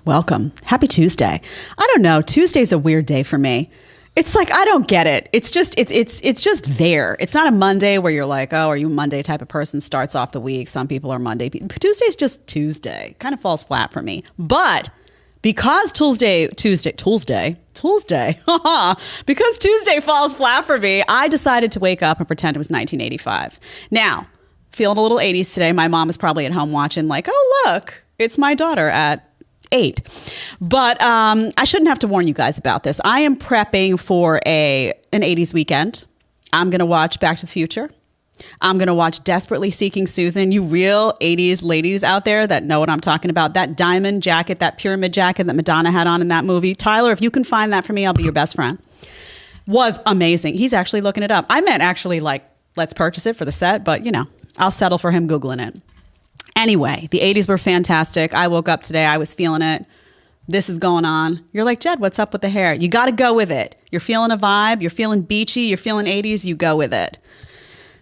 Welcome. Happy Tuesday. I don't know. Tuesday's a weird day for me. It's like, I don't get it. It's just there. It's not a Monday where you're like, oh, are you a Monday type of person? Starts off the week. Some people are Monday. Tuesday's just Tuesday. Kind of falls flat for me. But because Tuesday, because Tuesday falls flat for me, I decided to wake up and pretend it was 1985. Now, feeling a little 80s today. My mom is probably at home watching like, oh, look, it's my daughter at 8. But I shouldn't have to warn you guys about this. I am prepping for an 80s weekend. I'm going to watch Back to the Future. I'm going to watch Desperately Seeking Susan. You real 80s ladies out there that know what I'm talking about. That diamond jacket, that pyramid jacket that Madonna had on in that movie. Tyler, if you can find that for me, I'll be your best friend. Was amazing. He's actually looking it up. I meant actually like, let's purchase it for the set, but you know, I'll settle for him Googling it. Anyway, the 80s were fantastic. I woke up today. I was feeling it. This is going on. You're like, Jed, what's up with the hair? You got to go with it. You're feeling a vibe. You're feeling beachy. You're feeling 80s. You go with it.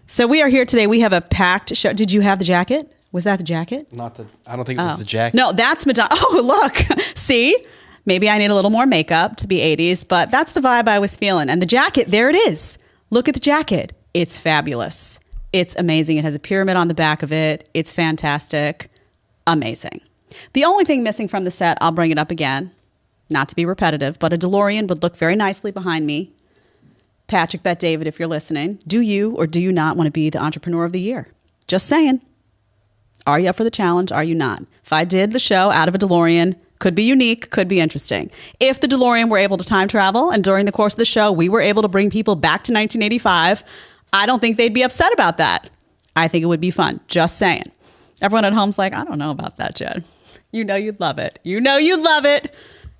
So we are here today. We have a packed show. Did you have the jacket? Was that the jacket? I don't think it was the jacket. No, that's Madonna. Oh, look. See? Maybe I need a little more makeup to be 80s, but that's the vibe I was feeling. And the jacket, there it is. Look at the jacket. It's fabulous. It's amazing. It has a pyramid on the back of it. It's fantastic. Amazing. The only thing missing from the set, I'll bring it up again, not to be repetitive, but a DeLorean would look very nicely behind me. Patrick Bet David, if you're listening, do you or do you not want to be the entrepreneur of the year? Just saying. Are you up for the challenge? Are you not? If I did the show out of a DeLorean, could be unique, could be interesting. If the DeLorean were able to time travel and during the course of the show, we were able to bring people back to 1985, I don't think they'd be upset about that. I think it would be fun. Just saying. Everyone at home's like, I don't know about that, Jed. You know you'd love it. You know you'd love it.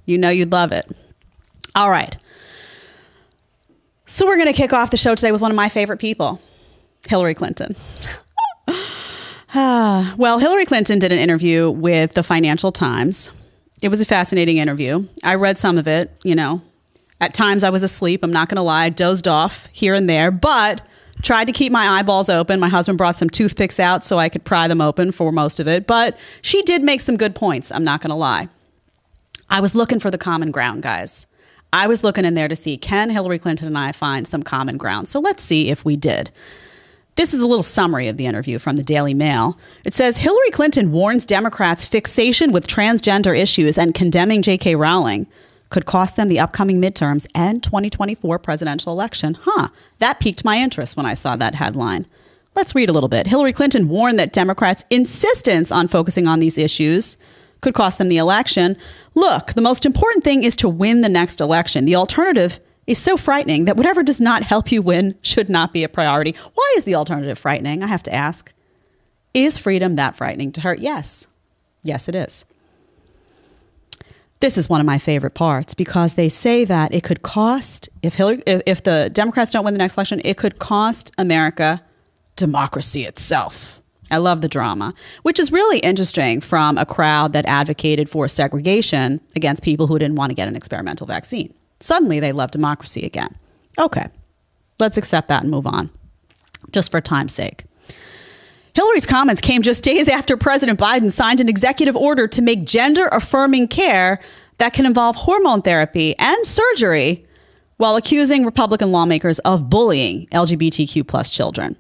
You know you'd love it. All right. So we're going to kick off the show today with one of my favorite people, Hillary Clinton. Well, Hillary Clinton did an interview with the Financial Times. It was a fascinating interview. I read some of it, you know. At times I was asleep. I'm not going to lie. Dozed off here and there, but tried to keep my eyeballs open. My husband brought some toothpicks out so I could pry them open for most of it. But she did make some good points. I'm not going to lie. I was looking for the common ground, guys. I was looking in there to see, can Hillary Clinton and I find some common ground? So let's see if we did. This is a little summary of the interview from the Daily Mail. It says, Hillary Clinton warns Democrats' fixation with transgender issues and condemning J.K. Rowling could cost them the upcoming midterms and 2024 presidential election. That piqued my interest when I saw that headline. Let's read a little bit. Hillary Clinton warned that Democrats' insistence on focusing on these issues could cost them the election. Look, the most important thing is to win the next election. The alternative is so frightening that whatever does not help you win should not be a priority. Why is the alternative frightening? I have to ask. Is freedom that frightening to her? Yes. Yes, it is. This is one of my favorite parts because they say that it could cost, if the Democrats don't win the next election, it could cost America democracy itself. I love the drama, which is really interesting from a crowd that advocated for segregation against people who didn't want to get an experimental vaccine. Suddenly they love democracy again. Okay, let's accept that and move on, just for time's sake. Hillary's comments came just days after President Biden signed an executive order to make gender-affirming care that can involve hormone therapy and surgery while accusing Republican lawmakers of bullying LGBTQ plus children.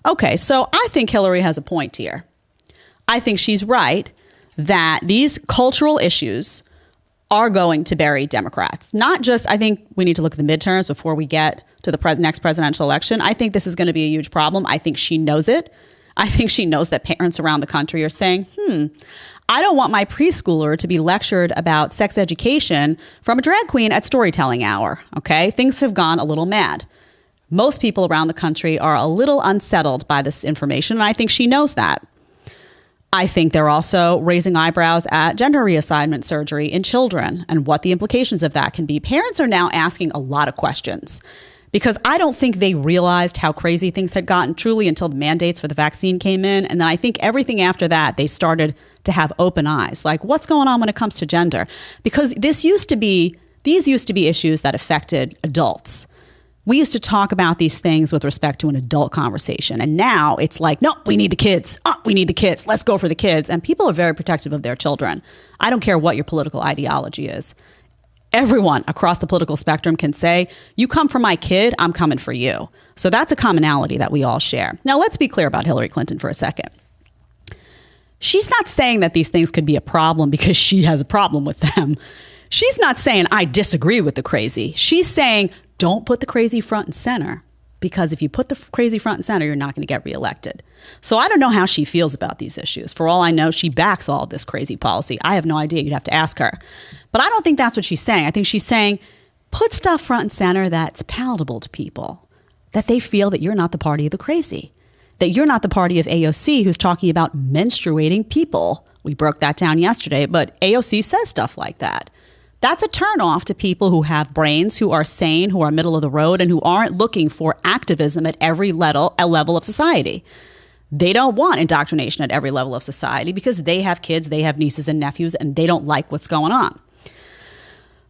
Okay, so I think Hillary has a point here. I think she's right that these cultural issues are going to bury Democrats. Not just, I think we need to look at the midterms before we get to the next presidential election. I think this is going to be a huge problem. I think she knows it. I think she knows that parents around the country are saying, I don't want my preschooler to be lectured about sex education from a drag queen at storytelling hour. Okay, things have gone a little mad. Most people around the country are a little unsettled by this information, and I think she knows that. I think they're also raising eyebrows at gender reassignment surgery in children and what the implications of that can be. Parents are now asking a lot of questions because I don't think they realized how crazy things had gotten truly until the mandates for the vaccine came in. And then I think everything after that, they started to have open eyes, like what's going on when it comes to gender? Because these used to be issues that affected adults. We used to talk about these things with respect to an adult conversation. And now it's like, no, we need the kids. Oh, we need the kids. Let's go for the kids. And people are very protective of their children. I don't care what your political ideology is. Everyone across the political spectrum can say, you come for my kid, I'm coming for you. So that's a commonality that we all share. Now, let's be clear about Hillary Clinton for a second. She's not saying that these things could be a problem because she has a problem with them. She's not saying, I disagree with the crazy. She's saying, don't put the crazy front and center, because if you put the crazy front and center, you're not going to get reelected. So I don't know how she feels about these issues. For all I know, she backs all of this crazy policy. I have no idea. You'd have to ask her. But I don't think that's what she's saying. I think she's saying, put stuff front and center that's palatable to people, that they feel that you're not the party of the crazy, that you're not the party of AOC who's talking about menstruating people. We broke that down yesterday, but AOC says stuff like that. That's a turnoff to people who have brains, who are sane, who are middle of the road, and who aren't looking for activism at every level of society. They don't want indoctrination at every level of society because they have kids, they have nieces and nephews, and they don't like what's going on.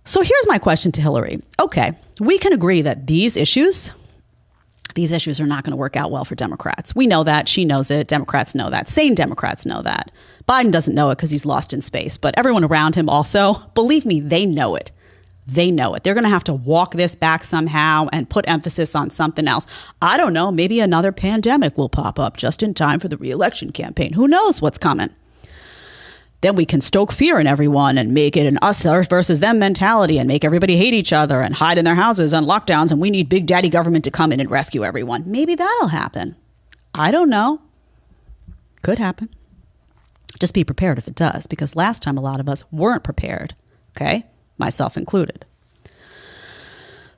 So here's my question to Hillary. Okay, we can agree that these issues are not going to work out well for Democrats. We know that. She knows it. Democrats know that. Sane Democrats know that. Biden doesn't know it because he's lost in space. But everyone around him also, believe me, they know it. They know it. They're going to have to walk this back somehow and put emphasis on something else. I don't know. Maybe another pandemic will pop up just in time for the re-election campaign. Who knows what's coming? Then we can stoke fear in everyone and make it an us versus them mentality and make everybody hate each other and hide in their houses on lockdowns. And we need big daddy government to come in and rescue everyone. Maybe that'll happen. I don't know. Could happen. Just be prepared if it does, because last time a lot of us weren't prepared. Okay? Myself included.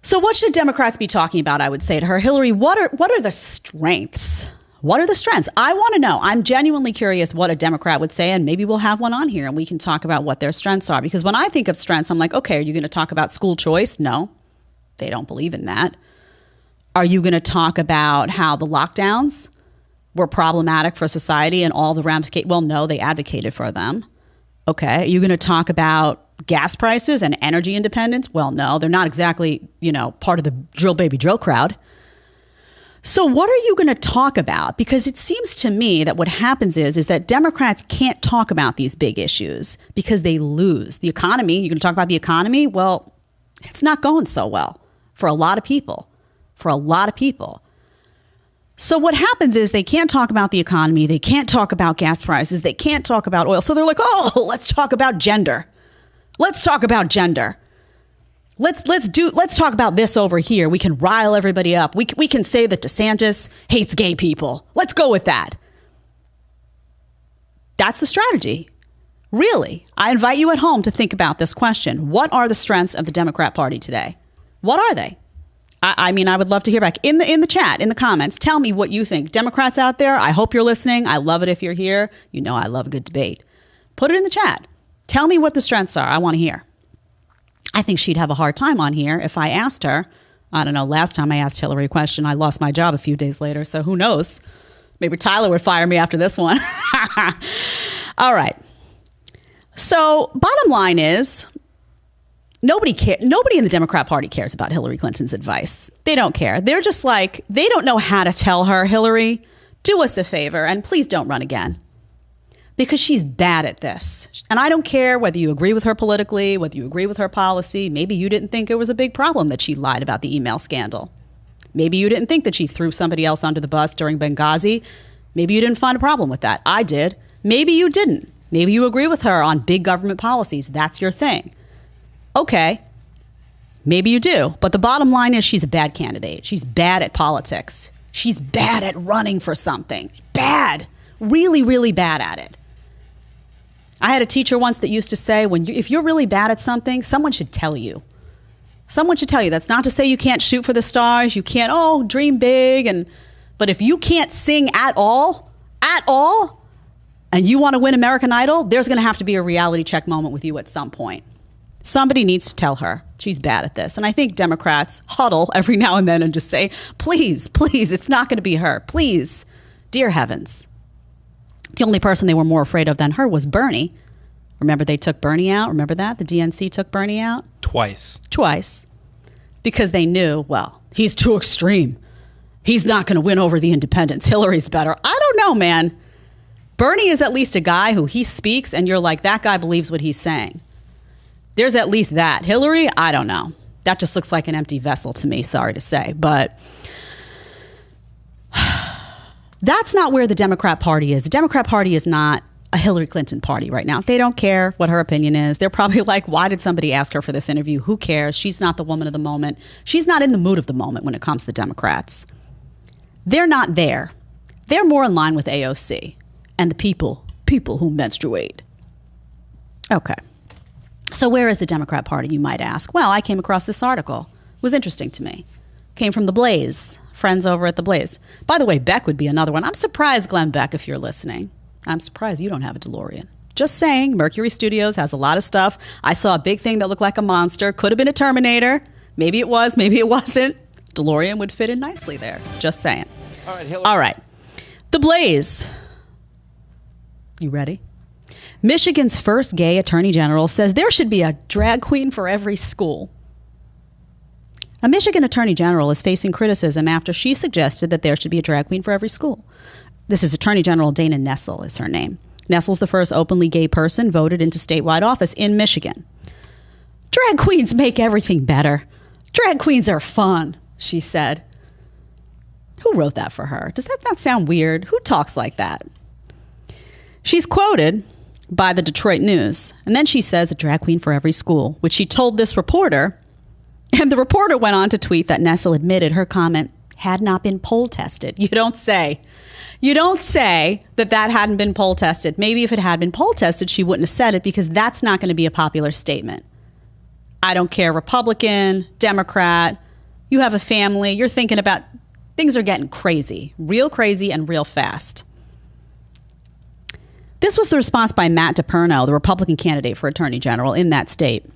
So what should Democrats be talking about? I would say to her, Hillary, what are the strengths? What are the strengths? I want to know. I'm genuinely curious what a Democrat would say, and maybe we'll have one on here and we can talk about what their strengths are. Because when I think of strengths, I'm like, okay, are you going to talk about school choice? No, they don't believe in that. Are you going to talk about how the lockdowns were problematic for society and all the ramifications? Well, no, they advocated for them. Okay, are you going to talk about gas prices and energy independence? Well, no, they're not exactly, part of the drill baby drill crowd. So what are you going to talk about? Because it seems to me that what happens is that Democrats can't talk about these big issues because they lose. The economy, you're going to talk about the economy? Well, it's not going so well for a lot of people. So what happens is they can't talk about the economy. They can't talk about gas prices. They can't talk about oil. So they're like, oh, let's talk about gender. Let's talk about gender. Let's talk about this over here. We can rile everybody up. We can say that DeSantis hates gay people. Let's go with that. That's the strategy. Really. I invite you at home to think about this question. What are the strengths of the Democrat Party today? What are they? I mean, I would love to hear back in the chat, in the comments. Tell me what you think. Democrats out there, I hope you're listening. I love it if you're here. You know I love a good debate. Put it in the chat. Tell me what the strengths are. I want to hear. I think she'd have a hard time on here if I asked her. I don't know. Last time I asked Hillary a question, I lost my job a few days later. So who knows? Maybe Tyler would fire me after this one. All right. So bottom line is nobody in the Democrat Party cares about Hillary Clinton's advice. They don't care. They're just like, they don't know how to tell her, Hillary, do us a favor and please don't run again. Because she's bad at this. And I don't care whether you agree with her politically, whether you agree with her policy. Maybe you didn't think it was a big problem that she lied about the email scandal. Maybe you didn't think that she threw somebody else under the bus during Benghazi. Maybe you didn't find a problem with that. I did. Maybe you didn't. Maybe you agree with her on big government policies. That's your thing. Okay. Maybe you do. But the bottom line is she's a bad candidate. She's bad at politics. She's bad at running for something. Bad. Really, really bad at it. I had a teacher once that used to say, if you're really bad at something, someone should tell you. Someone should tell you. That's not to say you can't shoot for the stars. You can't, dream big. But if you can't sing at all, and you want to win American Idol, there's going to have to be a reality check moment with you at some point. Somebody needs to tell her she's bad at this. And I think Democrats huddle every now and then and just say, please, it's not going to be her. Please, dear heavens. The only person they were more afraid of than her was Bernie. Remember they took Bernie out? Remember that? The DNC took Bernie out? Twice. Because they knew, well, He's too extreme. He's not going to win over the independents. Hillary's better. I don't know, man. Bernie is at least a guy who he speaks and you're like, that guy believes what he's saying. There's at least that. Hillary, I don't know. That just looks like an empty vessel to me, sorry to say. But that's not where the Democrat Party is. The Democrat Party is not a Hillary Clinton party right now. They don't care what her opinion is. They're probably like, why did somebody ask her for this interview? Who cares? She's not the woman of the moment. She's not in the mood of the moment when it comes to the Democrats. They're not there. They're more in line with AOC and the people who menstruate. Okay. So where is the Democrat Party, you might ask? Well, I came across this article. It was interesting to me. Came from The Blaze, friends over at The Blaze. By the way, Beck would be another one. I'm surprised, Glenn Beck, if you're listening. I'm surprised you don't have a DeLorean. Just saying, Mercury Studios has a lot of stuff. I saw a big thing that looked like a monster. Could have been a Terminator. Maybe it was, maybe it wasn't. DeLorean would fit in nicely there. Just saying. All right, Hillary. All right. The Blaze. You ready? Michigan's first gay attorney general says there should be a drag queen for every school. A Michigan attorney general is facing criticism after she suggested that there should be a drag queen for every school. This is Attorney General Dana Nessel is her name. Nessel's the first openly gay person voted into statewide office in Michigan. Drag queens make everything better. Drag queens are fun, she said. Who wrote that for her? Does that not sound weird? Who talks like that? She's quoted by the Detroit News. And then she says a drag queen for every school, which she told this reporter. And the reporter went on to tweet that Nessel admitted her comment had not been poll tested. You don't say. You don't say that that hadn't been poll tested. Maybe if it had been poll tested, she wouldn't have said it because that's not going to be a popular statement. I don't care, Republican, Democrat, you have a family, you're thinking about, things are getting crazy and real fast. This was the response by Matt DePerno, the Republican candidate for Attorney General in that state.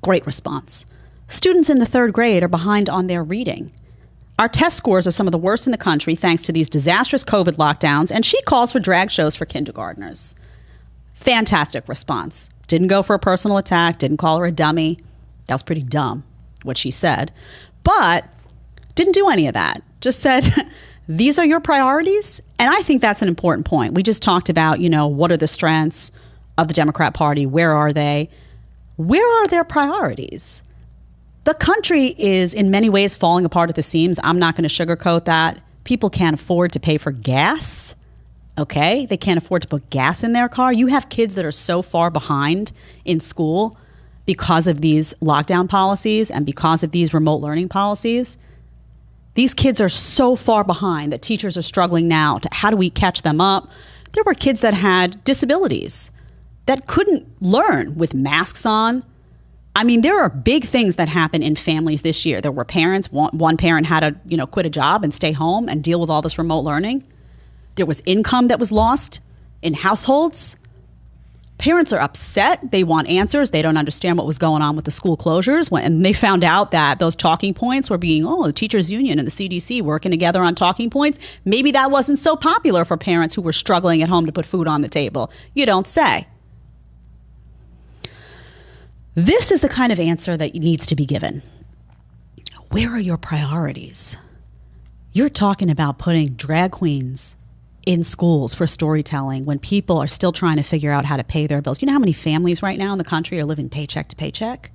Great response. Students in the third grade are behind on their reading. Our test scores are some of the worst in the country thanks to these disastrous COVID lockdowns, and she calls for drag shows for kindergartners. Fantastic response. Didn't go for a personal attack, didn't call her a dummy. That was pretty dumb, what she said. But didn't do any of that. Just said, these are your priorities? And I think that's an important point. We just talked about, what are the strengths of the Democrat Party? Where are they? Where are their priorities? The country is in many ways falling apart at the seams. I'm not going to sugarcoat that. People can't afford to pay for gas. Okay? They can't afford to put gas in their car. You have kids that are so far behind in school because of these lockdown policies and because of these remote learning policies. These kids are so far behind that teachers are struggling now to how do we catch them up? There were kids that had disabilities that couldn't learn with masks on. I mean, there are big things that happen in families this year. There were parents, one parent had to, quit a job and stay home and deal with all this remote learning. There was income that was lost in households. Parents are upset. They want answers. They don't understand what was going on with the school closures. And they found out that those talking points were being, the teachers union and the CDC working together on talking points. Maybe that wasn't so popular for parents who were struggling at home to put food on the table. You don't say. This is the kind of answer that needs to be given. Where are your priorities? You're talking about putting drag queens in schools for storytelling when people are still trying to figure out how to pay their bills. You know how many families right now in the country are living paycheck to paycheck?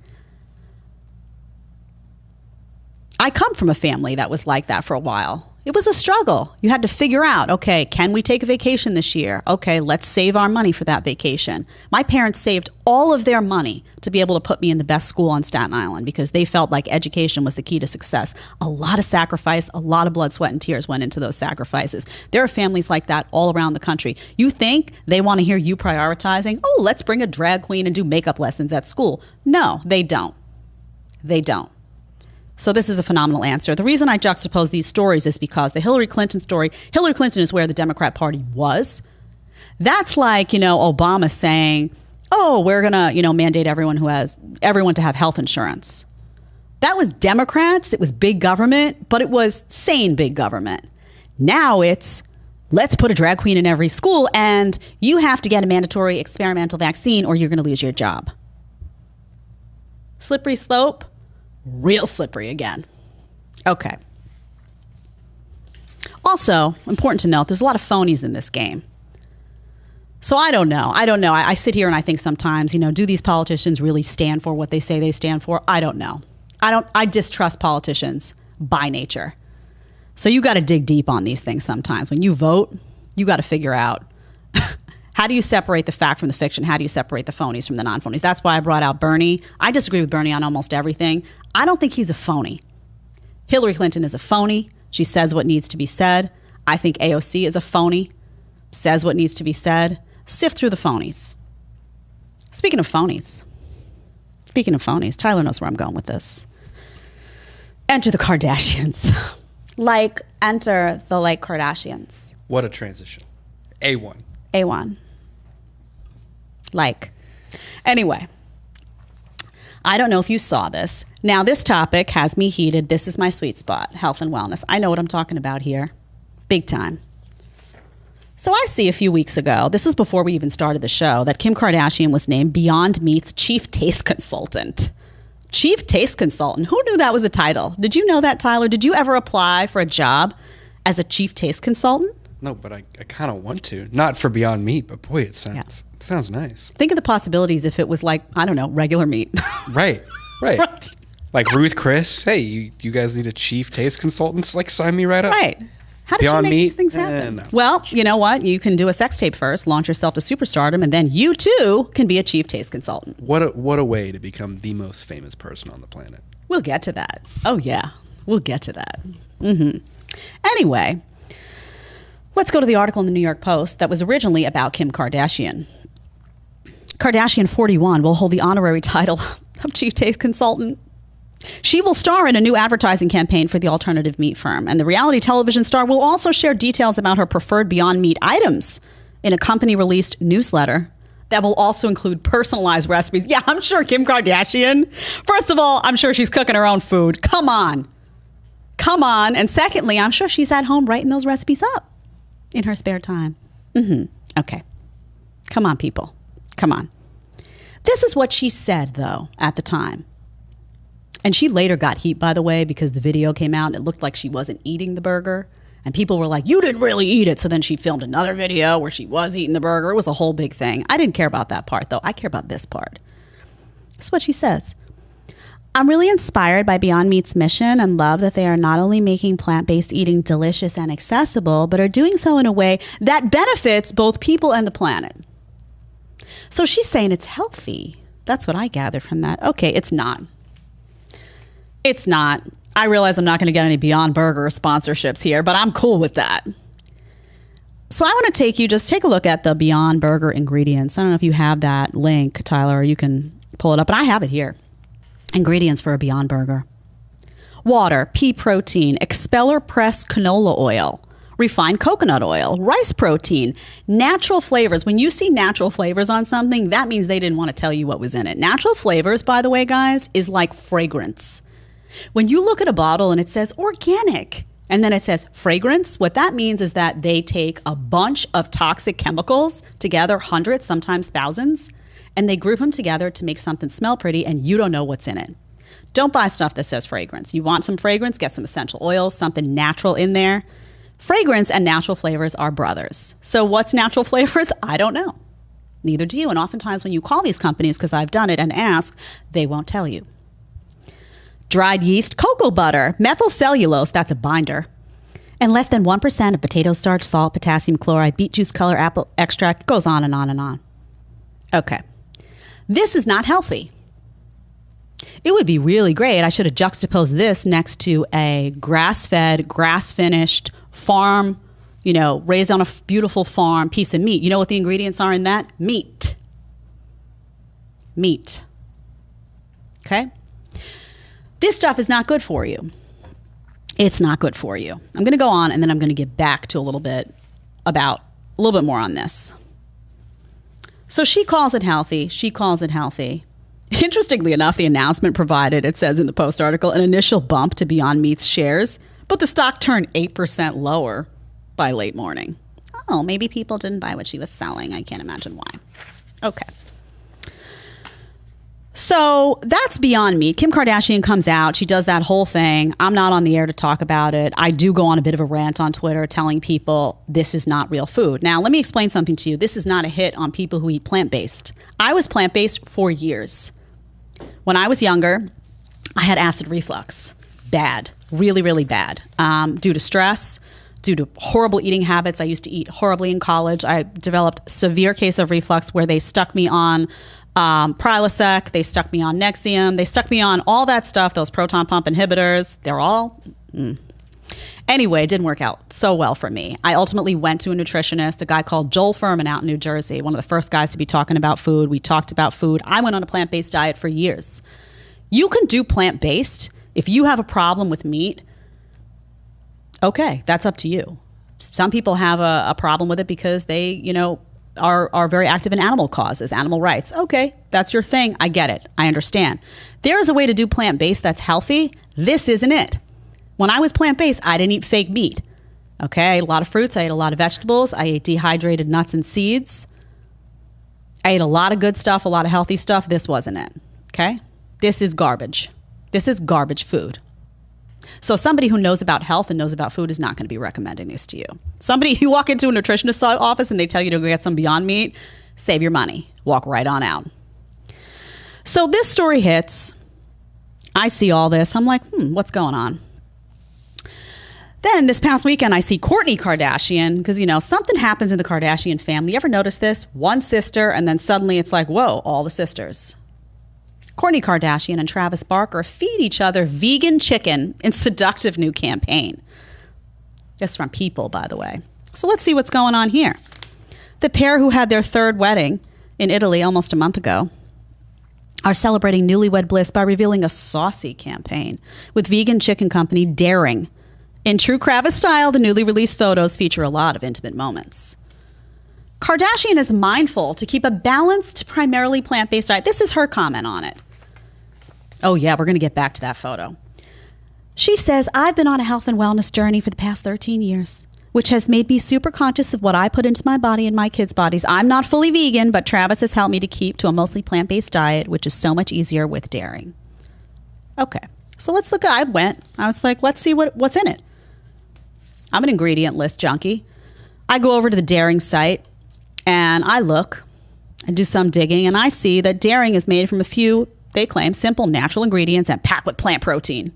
I come from a family that was like that for a while. It was a struggle. You had to figure out, okay, can we take a vacation this year? Okay, let's save our money for that vacation. My parents saved all of their money to be able to put me in the best school on Staten Island because they felt like education was the key to success. A lot of sacrifice, a lot of blood, sweat, and tears went into those sacrifices. There are families like that all around the country. You think they want to hear you prioritizing, let's bring a drag queen and do makeup lessons at school. No, they don't. They don't. So this is a phenomenal answer. The reason I juxtapose these stories is because the Hillary Clinton story, Hillary Clinton is where the Democrat Party was. That's like, Obama saying, we're going to, mandate everyone to have health insurance. That was Democrats. It was big government, but it was sane big government. Now it's, let's put a drag queen in every school and you have to get a mandatory experimental vaccine or you're going to lose your job. Slippery slope. Real slippery again. Okay. Also, important to note, there's a lot of phonies in this game. So I don't know. I sit here and I think sometimes, do these politicians really stand for what they say they stand for? I don't know. I distrust politicians by nature. So you got to dig deep on these things sometimes. When you vote, you got to figure out how do you separate the fact from the fiction? How do you separate the phonies from the non-phonies? That's why I brought out Bernie. I disagree with Bernie on almost everything. I don't think he's a phony. Hillary Clinton is a phony. She says what needs to be said. I think AOC is a phony. Says what needs to be said. Sift through the phonies. Speaking of phonies, Tyler knows where I'm going with this. Enter the Kardashians. Enter the Kardashians. What a transition. A1. Anyway, I don't know if you saw this. Now, this topic has me heated. This is my sweet spot, health and wellness. I know what I'm talking about here. Big time. So I see a few weeks ago, this was before we even started the show, that Kim Kardashian was named Beyond Meat's Chief Taste Consultant. Chief Taste Consultant. Who knew that was a title? Did you know that, Tyler? Did you ever apply for a job as a Chief Taste Consultant? No, but I kind of want to. Not for Beyond Meat, but boy, it sounds nice. Think of the possibilities if it was regular meat. Right. Like Ruth Chris, hey, you guys need a Chief Taste Consultant? Sign me right up. Right. How did Beyond you make Meat? these things happen? No. Well, you know what? You can do a sex tape first, launch yourself to superstardom, and then you too can be a Chief Taste Consultant. What a way to become the most famous person on the planet. We'll get to that. Oh, yeah. We'll get to that. Anyway, let's go to the article in the New York Post that was originally about Kim Kardashian. Kardashian 41 will hold the honorary title of Chief Taste Consultant. She will star in a new advertising campaign for the alternative meat firm, and the reality television star will also share details about her preferred Beyond Meat items in a company-released newsletter that will also include personalized recipes. Yeah, I'm sure Kim Kardashian, first of all, I'm sure she's cooking her own food. Come on. And secondly, I'm sure she's at home writing those recipes up in her spare time. Okay. Come on, people. Come on. This is what she said, though, at the time. And she later got heat, by the way, because the video came out and it looked like she wasn't eating the burger. And people were like, you didn't really eat it. So then she filmed another video where she was eating the burger. It was a whole big thing. I didn't care about that part, though. I care about this part. This is what she says. I'm really inspired by Beyond Meat's mission and love that they are not only making plant-based eating delicious and accessible, but are doing so in a way that benefits both people and the planet. So she's saying it's healthy. That's what I gathered from that. Okay, it's not. It's not. I realize I'm not going to get any Beyond Burger sponsorships here, but I'm cool with that. So I want to take a look at the Beyond Burger ingredients. I don't know if you have that link, Tyler, or you can pull it up, but I have it here. Ingredients for a Beyond Burger. Water, pea protein, expeller pressed canola oil, refined coconut oil, rice protein, natural flavors. When you see natural flavors on something, that means they didn't want to tell you what was in it. Natural flavors, by the way, guys, is like fragrance. When you look at a bottle and it says organic and then it says fragrance, what that means is that they take a bunch of toxic chemicals together, hundreds, sometimes thousands, and they group them together to make something smell pretty, and you don't know what's in it. Don't buy stuff that says fragrance. You want some fragrance, get some essential oils, something natural in there. Fragrance and natural flavors are brothers. So what's natural flavors? I don't know. Neither do you. And oftentimes when you call these companies, because I've done it, and ask, they won't tell you. Dried yeast, cocoa butter, methyl cellulose, that's a binder, and less than 1% of potato starch, salt, potassium chloride, beet juice, color, apple extract, goes on and on and on. Okay. This is not healthy. It would be really great. I should have juxtaposed this next to a grass-fed, grass-finished farm, raised on a beautiful farm piece of meat. You know what the ingredients are in that? Meat. Okay? This stuff is not good for you. It's not good for you. I'm going to go on, and then I'm going to get back to a little bit more on this. So she calls it healthy. Interestingly enough, the announcement provided, it says in the Post article, an initial bump to Beyond Meat's shares, but the stock turned 8% lower by late morning. Oh, maybe people didn't buy what she was selling. I can't imagine why. Okay. So that's beyond me. Kim Kardashian comes out. She does that whole thing. I'm not on the air to talk about it. I do go on a bit of a rant on Twitter telling people this is not real food. Now, let me explain something to you. This is not a hit on people who eat plant-based. I was plant-based for years. When I was younger, I had acid reflux. Bad. Really, really bad. Due to stress, due to horrible eating habits. I used to eat horribly in college. I developed severe case of reflux where they stuck me on Prilosec, they stuck me on Nexium, they stuck me on all that stuff, those proton pump inhibitors. They're all... Anyway, it didn't work out so well for me. I ultimately went to a nutritionist, a guy called Joel Furman out in New Jersey, one of the first guys to be talking about food. We talked about food. I went on a plant-based diet for years. You can do plant-based. If you have a problem with meat, okay, that's up to you. Some people have a problem with it because they, are very active in animal causes, animal rights. Okay, that's your thing. I get it. I understand. There is a way to do plant-based that's healthy. This isn't it. When I was plant-based, I didn't eat fake meat. Okay, I ate a lot of fruits. I ate a lot of vegetables. I ate dehydrated nuts and seeds. I ate a lot of good stuff, a lot of healthy stuff. This wasn't it. Okay? This is garbage. This is garbage food. So somebody who knows about health and knows about food is not going to be recommending this to you. Somebody, you walk into a nutritionist's office and they tell you to go get some Beyond Meat, save your money. Walk right on out. So this story hits. I see all this. I'm like, what's going on? Then this past weekend, I see Kourtney Kardashian because, something happens in the Kardashian family. You ever notice this? One sister, and then suddenly it's like, whoa, all the sisters. Kourtney Kardashian and Travis Barker feed each other vegan chicken in seductive new campaign. This is from People, by the way. So let's see what's going on here. The pair who had their third wedding in Italy almost a month ago are celebrating newlywed bliss by revealing a saucy campaign with vegan chicken company Daring. In true Kravis style, the newly released photos feature a lot of intimate moments. Kardashian is mindful to keep a balanced, primarily plant-based diet. This is her comment on it. Oh yeah, we're going to get back to that photo. She says, I've been on a health and wellness journey for the past 13 years, which has made me super conscious of what I put into my body and my kids' bodies. I'm not fully vegan, but Travis has helped me to keep to a mostly plant-based diet, which is so much easier with Daring. Okay, so let's look. I was like, let's see what's in it. I'm an ingredient list junkie. I go over to the Daring site and I look and do some digging, and I see that Daring is made from a few, they claim, simple natural ingredients and packed with plant protein.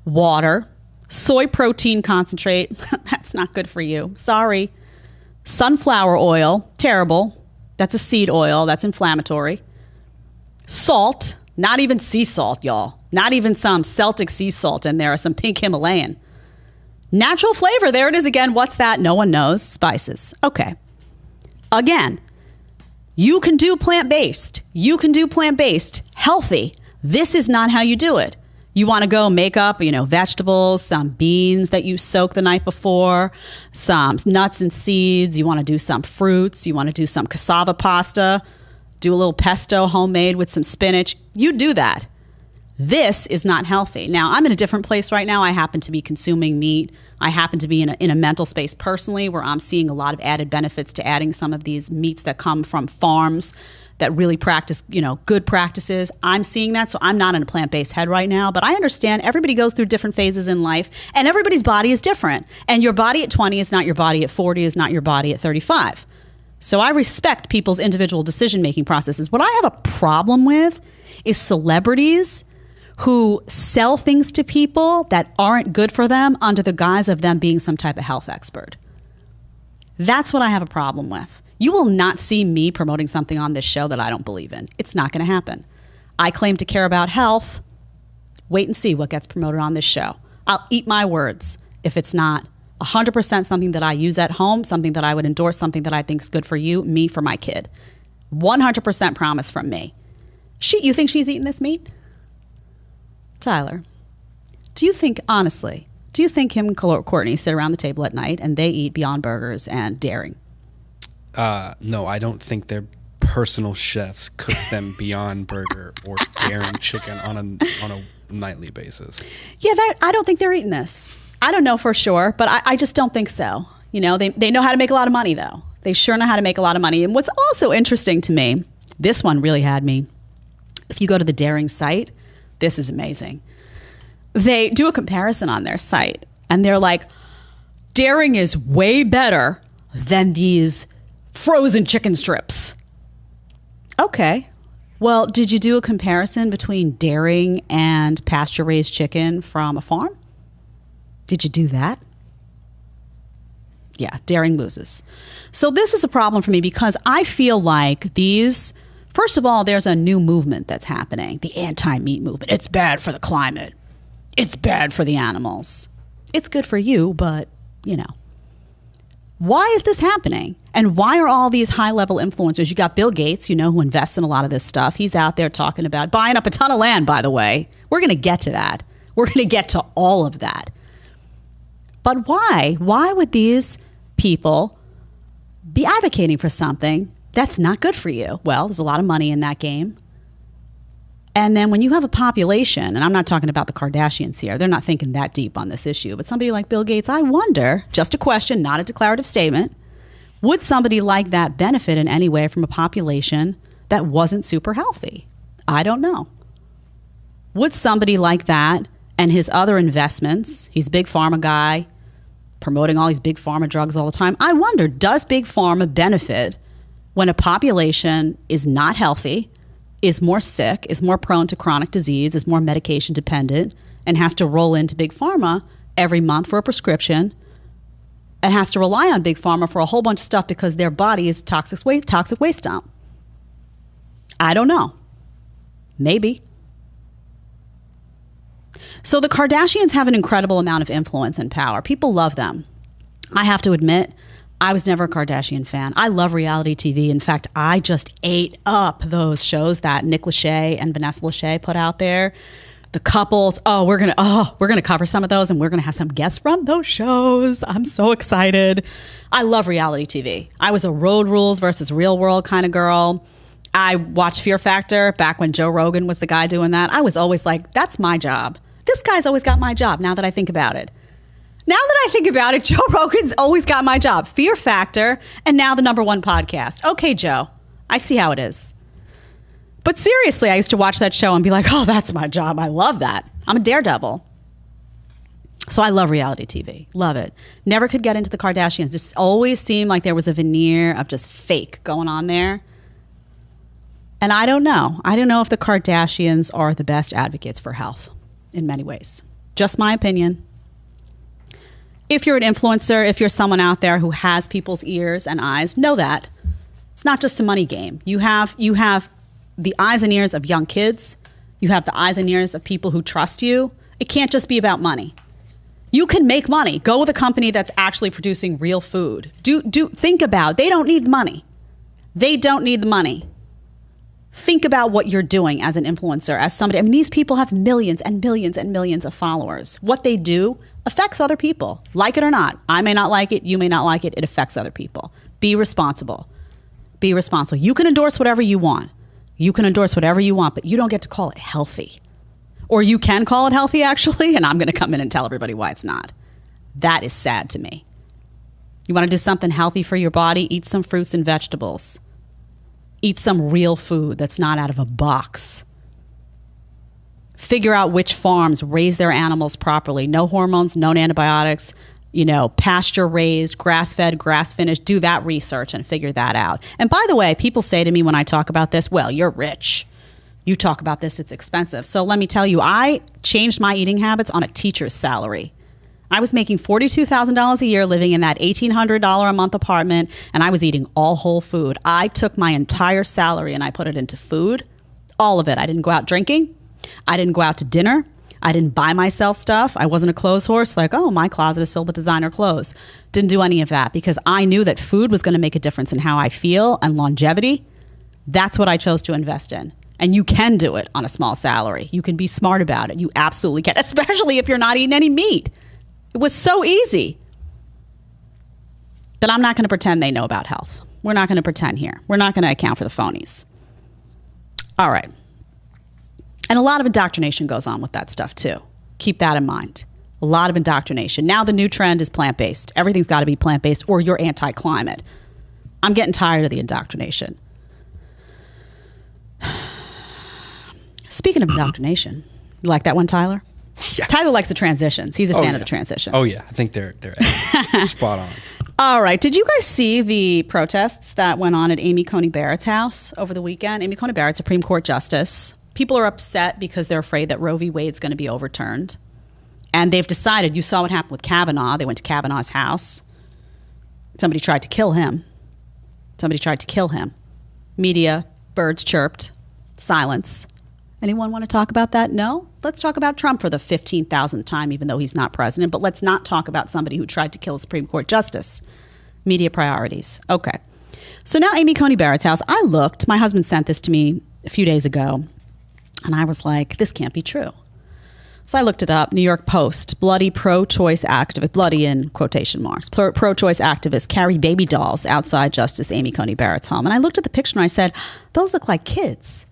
Water, soy protein concentrate, that's not good for you. Sorry. Sunflower oil, terrible. That's a seed oil, that's inflammatory. Salt, not even sea salt, y'all. Not even some Celtic sea salt in there, or some pink Himalayan. Natural flavor, there it is again. What's that? No one knows. Spices. Okay. Again, you can do plant-based. You can do plant-based, healthy. This is not how you do it. You want to go make up, vegetables, some beans that you soak the night before, some nuts and seeds. You want to do some fruits. You want to do some cassava pasta, do a little pesto homemade with some spinach. You do that. This is not healthy. Now, I'm in a different place right now. I happen to be consuming meat. I happen to be in a mental space personally where I'm seeing a lot of added benefits to adding some of these meats that come from farms that really practice, good practices. I'm seeing that, so I'm not in a plant-based head right now, but I understand everybody goes through different phases in life, and everybody's body is different. And your body at 20 is not your body at 40, is not your body at 35. So I respect people's individual decision-making processes. What I have a problem with is celebrities who sell things to people that aren't good for them under the guise of them being some type of health expert. That's what I have a problem with. You will not see me promoting something on this show that I don't believe in. It's not going to happen. I claim to care about health. Wait and see what gets promoted on this show. I'll eat my words if it's not 100% something that I use at home, something that I would endorse, something that I think is good for you, me, for my kid. 100% promise from me. You think she's eating this meat? Tyler, do you think him and Kourtney sit around the table at night and they eat Beyond Burgers and Daring? No, I don't think their personal chefs cook them Beyond Burger or Daring chicken on a nightly basis. Yeah, I don't think they're eating this. I don't know for sure, but I just don't think so. They know how to make a lot of money, though. They sure know how to make a lot of money. And what's also interesting to me, this one really had me. If you go to the Daring site, this is amazing. They do a comparison on their site, and they're like, Daring is way better than these frozen chicken strips. Okay. Well, did you do a comparison between Daring and pasture-raised chicken from a farm? Did you do that? Yeah, Daring loses. So this is a problem for me because I feel like these, first of all, there's a new movement that's happening, the anti-meat movement. It's bad for the climate. It's bad for the animals. It's good for you, but, you know. Why is this happening? And why are all these high-level influencers? You got Bill Gates, you know, who invests in a lot of this stuff. He's out there talking about buying up a ton of land, by the way. We're going to get to that. We're going to get to all of that. But why? Why would these people be advocating for something that's not good for you? Well, there's a lot of money in that game. And then when you have a population, and I'm not talking about the Kardashians here, they're not thinking that deep on this issue, but somebody like Bill Gates, I wonder, just a question, not a declarative statement, would somebody like that benefit in any way from a population that wasn't super healthy? I don't know. Would somebody like that and his other investments, he's a big pharma guy, promoting all these big pharma drugs all the time. I wonder, does big pharma benefit when a population is not healthy, is more sick, is more prone to chronic disease, is more medication dependent, and has to roll into big pharma every month for a prescription, and has to rely on big pharma for a whole bunch of stuff because their body is toxic waste dump? I don't know. Maybe. So the Kardashians have an incredible amount of influence and power. People love them. I have to admit, I was never a Kardashian fan. I love reality TV. In fact, I just ate up those shows that Nick Lachey and Vanessa Lachey put out there. The couples, we're gonna cover some of those, and we're gonna have some guests from those shows. I'm so excited. I love reality TV. I was a Road Rules versus Real World kind of girl. I watched Fear Factor back when Joe Rogan was the guy doing that. I was always like, that's my job. This guy's always got my job now that I think about it. Now that I think about it, Joe Rogan's always got my job. Fear Factor, and now the #1 podcast. Okay, Joe, I see how it is. But seriously, I used to watch that show and be like, oh, that's my job. I love that. I'm a daredevil. So I love reality TV. Love it. Never could get into the Kardashians. Just always seemed like there was a veneer of just fake going on there. And I don't know. I don't know if the Kardashians are the best advocates for health in many ways. Just my opinion. If you're an influencer, if you're someone out there who has people's ears and eyes, know that it's not just a money game. You have the eyes and ears of young kids. You have the eyes and ears of people who trust you. It can't just be about money. You can make money. Go with a company that's actually producing real food. Think about, they don't need money. They don't need the money. Think about what you're doing as an influencer, as somebody. I mean, these people have millions and millions and millions of followers. What they do affects other people, like it or not. I may not like it. You may not like it. It affects other people. Be responsible. Be responsible. You can endorse whatever you want. You can endorse whatever you want, but you don't get to call it healthy. Or you can call it healthy, actually, and I'm going to come in and tell everybody why it's not. That is sad to me. You want to do something healthy for your body? Eat some fruits and vegetables. Eat some real food that's not out of a box. Figure out which farms raise their animals properly. No hormones, no antibiotics, pasture raised, grass fed, grass finished. Do that research and figure that out. And by the way, people say to me when I talk about this, well, you're rich. You talk about this, it's expensive. So let me tell you, I changed my eating habits on a teacher's salary. I was making $42,000 a year living in that $1,800 a month apartment, and I was eating all whole food. I took my entire salary and I put it into food, all of it. I didn't go out drinking. I didn't go out to dinner. I didn't buy myself stuff. I wasn't a clothes horse like, oh, my closet is filled with designer clothes. Didn't do any of that because I knew that food was going to make a difference in how I feel and longevity. That's what I chose to invest in. And you can do it on a small salary. You can be smart about it. You absolutely can, especially if you're not eating any meat. It was so easy. But I'm not going to pretend they know about health. We're not going to pretend here. We're not going to account for the phonies. All right. And a lot of indoctrination goes on with that stuff too. Keep that in mind. A lot of indoctrination. Now the new trend is plant-based. Everything's got to be plant-based or you're anti-climate. I'm getting tired of the indoctrination. Speaking of indoctrination, you like that one, Tyler? Yeah. Tyler likes the transitions. He's a fan of the transition. Oh yeah, I think they're spot on. All right. Did you guys see the protests that went on at Amy Coney Barrett's house over the weekend? Amy Coney Barrett, Supreme Court Justice. People are upset because they're afraid that Roe v. Wade's going to be overturned. And they've decided, you saw what happened with Kavanaugh. They went to Kavanaugh's house. Somebody tried to kill him. Media, birds chirped, silence. Anyone want to talk about that? No? Let's talk about Trump for the 15,000th time, even though he's not president. But let's not talk about somebody who tried to kill a Supreme Court justice. Media priorities. Okay. So now Amy Coney Barrett's house. I looked. My husband sent this to me a few days ago. And I was like, this can't be true. So I looked it up. New York Post. Bloody pro-choice activist, bloody in quotation marks, pro-choice activists carry baby dolls outside Justice Amy Coney Barrett's home. And I looked at the picture and I said, those look like kids.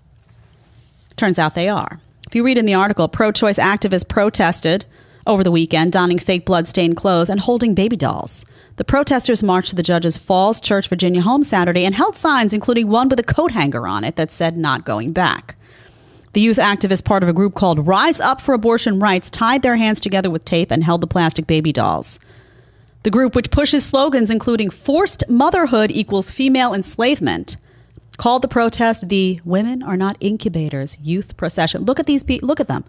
Turns out they are. If you read in the article, pro-choice activists protested over the weekend, donning fake blood-stained clothes and holding baby dolls. The protesters marched to the Judge's Falls Church, Virginia home Saturday and held signs, including one with a coat hanger on it that said, "Not going back." The youth activists, part of a group called Rise Up for Abortion Rights, tied their hands together with tape and held the plastic baby dolls. The group, which pushes slogans including forced motherhood equals female enslavement, called the protest the Women Are Not Incubators youth procession. Look at these people. Look at them.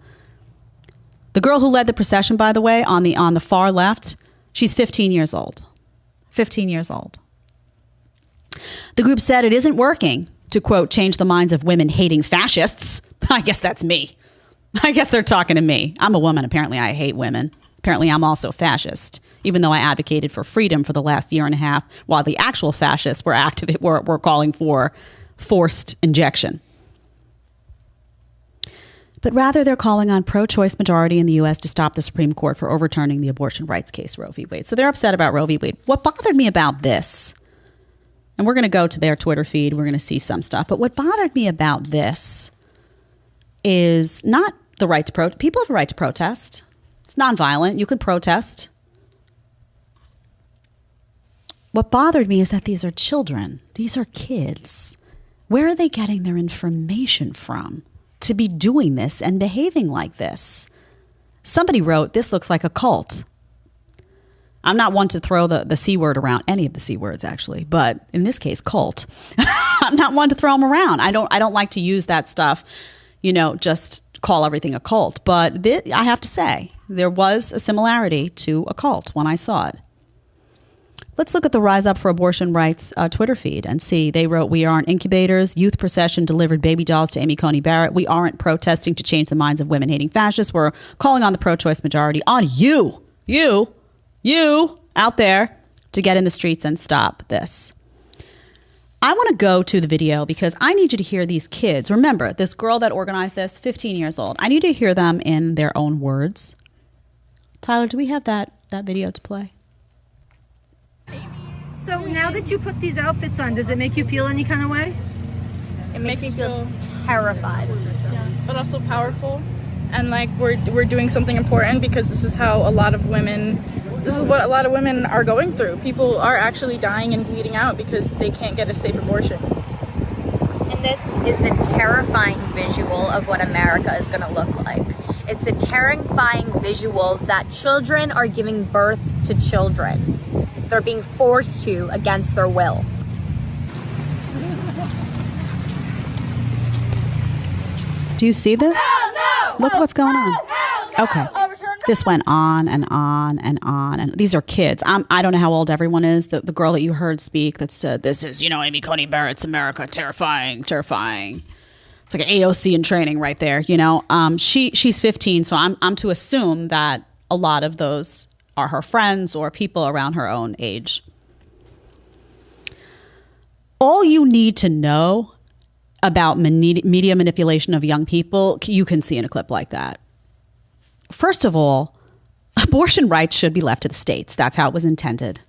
The girl who led the procession, by the way, on the far left, she's 15 years old. 15 years old. The group said it isn't working to, quote, change the minds of women-hating fascists. I guess that's me. I guess they're talking to me. I'm a woman. Apparently, I hate women. Apparently, I'm also fascist, even though I advocated for freedom for the last year and a half, while the actual fascists were calling for forced injection. But rather, they're calling on pro-choice majority in the U.S. to stop the Supreme Court for overturning the abortion rights case, Roe v. Wade. So they're upset about Roe v. Wade. What bothered me about this, and we're going to go to their Twitter feed, we're going to see some stuff, but what bothered me about this is not the right to protest. People have a right to protest. It's nonviolent. You can protest. What bothered me is that these are children. These are kids. Where are they getting their information from to be doing this and behaving like this? Somebody wrote, this looks like a cult. I'm not one to throw the C word around, any of the C words actually, but in this case, cult. I'm not one to throw them around. I don't like to use that stuff, just call everything a cult. But I have to say, there was a similarity to a cult when I saw it. Let's look at the Rise Up for Abortion Rights Twitter feed and see. They wrote, "We aren't incubators. Youth procession delivered baby dolls to Amy Coney Barrett. We aren't protesting to change the minds of women-hating fascists. We're calling on the pro-choice majority, on you out there, to get in the streets and stop this." I want to go to the video because I need you to hear these kids. Remember, this girl that organized this, 15 years old. I need you to hear them in their own words. Tyler, do we have that video to play? So now that you put these outfits on, does it make you feel any kind of way? It makes me feel terrified. Yeah, but also powerful. And like we're doing something important because this is what a lot of women are going through. People are actually dying and bleeding out because they can't get a safe abortion. And this is the terrifying visual of what America is going to look like. It's the terrifying visual that children are giving birth to children. They're being forced to against their will. Do you see this? Look what's going on. Okay. This went on and on and on. And these are kids. I don't know how old everyone is. The girl that you heard speak that said, this is, Amy Coney Barrett's America. Terrifying, terrifying. It's like an AOC in training right there. She's 15. So I'm to assume that a lot of those are her friends or people around her own age. All you need to know about media manipulation of young people, you can see in a clip like that. First of all, abortion rights should be left to the states. That's how it was intended,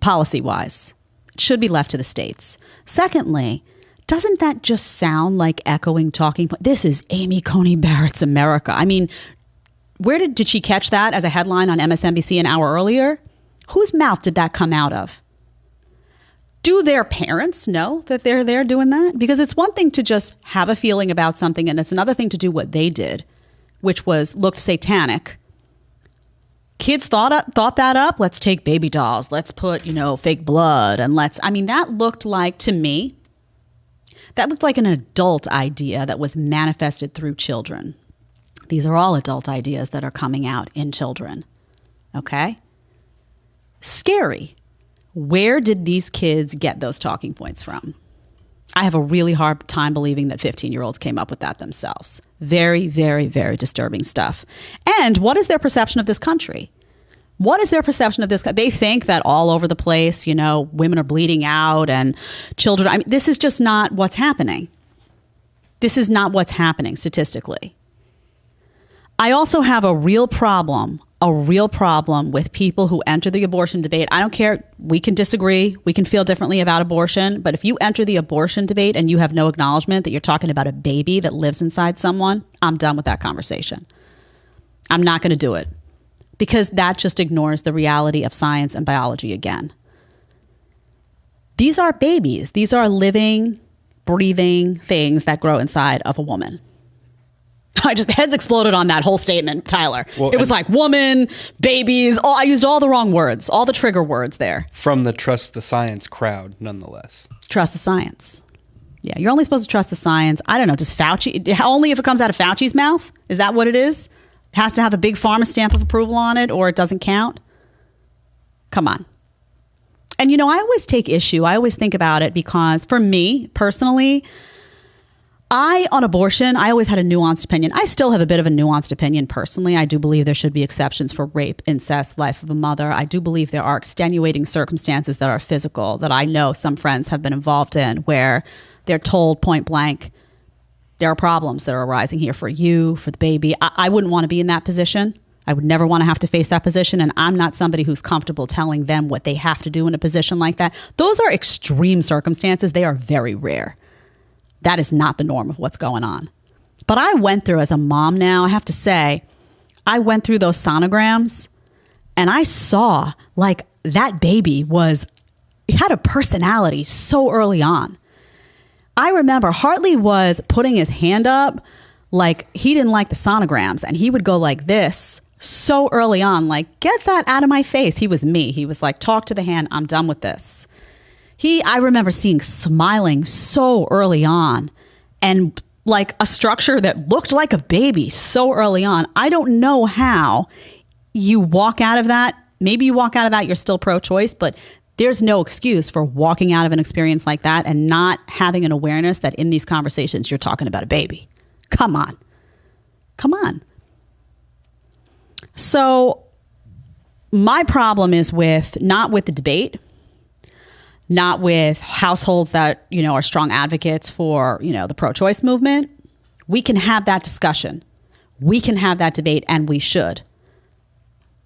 policy-wise. It should be left to the states. Secondly, doesn't that just sound like echoing talking points? This is Amy Coney Barrett's America. I mean, where did she catch that as a headline on MSNBC an hour earlier? Whose mouth did that come out of? Do their parents know that they're there doing that? Because it's one thing to just have a feeling about something, and it's another thing to do what they did, which was looked satanic. Kids thought that up. Let's take baby dolls. Let's put, fake blood. And that looked like, to me, that looked like an adult idea that was manifested through children. These are all adult ideas that are coming out in children. Okay? Scary. Where did these kids get those talking points from? I have a really hard time believing that 15-year-olds came up with that themselves. Very, very, very disturbing stuff. And what is their perception of this country? What is their perception of this? They think that all over the place, women are bleeding out and children. This is just not what's happening. This is not what's happening statistically. I also have a real problem with people who enter the abortion debate. I don't care. We can disagree. We can feel differently about abortion. But if you enter the abortion debate and you have no acknowledgement that you're talking about a baby that lives inside someone, I'm done with that conversation. I'm not going to do it, because that just ignores the reality of science and biology again. These are babies. These are living, breathing things that grow inside of a woman. Heads exploded on that whole statement, Tyler. Well, it was like woman, babies. I used all the wrong words, all the trigger words there. From the trust the science crowd, nonetheless. Trust the science. Yeah, you're only supposed to trust the science. I don't know. Does Fauci, only if it comes out of Fauci's mouth? Is that what it is? It has to have a big pharma stamp of approval on it, or it doesn't count? Come on. And, I always take issue. I always think about it because for me personally, on abortion, I always had a nuanced opinion. I still have a bit of a nuanced opinion personally. I do believe there should be exceptions for rape, incest, life of a mother. I do believe there are extenuating circumstances that are physical that I know some friends have been involved in where they're told point blank, there are problems that are arising here for you, for the baby. I wouldn't want to be in that position. I would never want to have to face that position. And I'm not somebody who's comfortable telling them what they have to do in a position like that. Those are extreme circumstances. They are very rare. That is not the norm of what's going on. But I went through, as a mom now, I have to say, I went through those sonograms and I saw that baby had a personality so early on. I remember Hartley was putting his hand up like he didn't like the sonograms, and he would go like this so early on, like, get that out of my face. He was me. He was like, talk to the hand. I'm done with this. I remember seeing smiling so early on, and like a structure that looked like a baby so early on. I don't know how you walk out of that. Maybe you walk out of that, you're still pro-choice, but there's no excuse for walking out of an experience like that and not having an awareness that in these conversations, you're talking about a baby. Come on. Come on. So my problem is not with the debate, not with households that, are strong advocates for, the pro-choice movement. We can have that discussion. We can have that debate, and we should.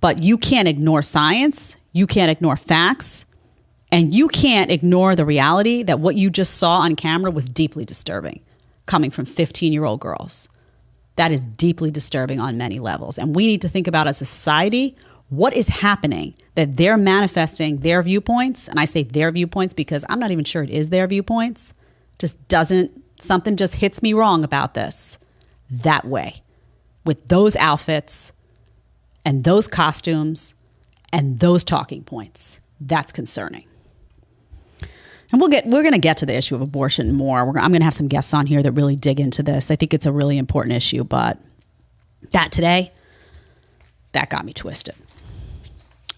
But you can't ignore science. You can't ignore facts. And you can't ignore the reality that what you just saw on camera was deeply disturbing, coming from 15-year-old girls. That is deeply disturbing on many levels. And we need to think about, as a society, what is happening that they're manifesting their viewpoints. And I say their viewpoints because I'm not even sure it is their viewpoints. Something just hits me wrong about this that way, with those outfits and those costumes and those talking points. That's concerning. And we're going to get to the issue of abortion more. I'm going to have some guests on here that really dig into this. I think it's a really important issue, but that got me twisted.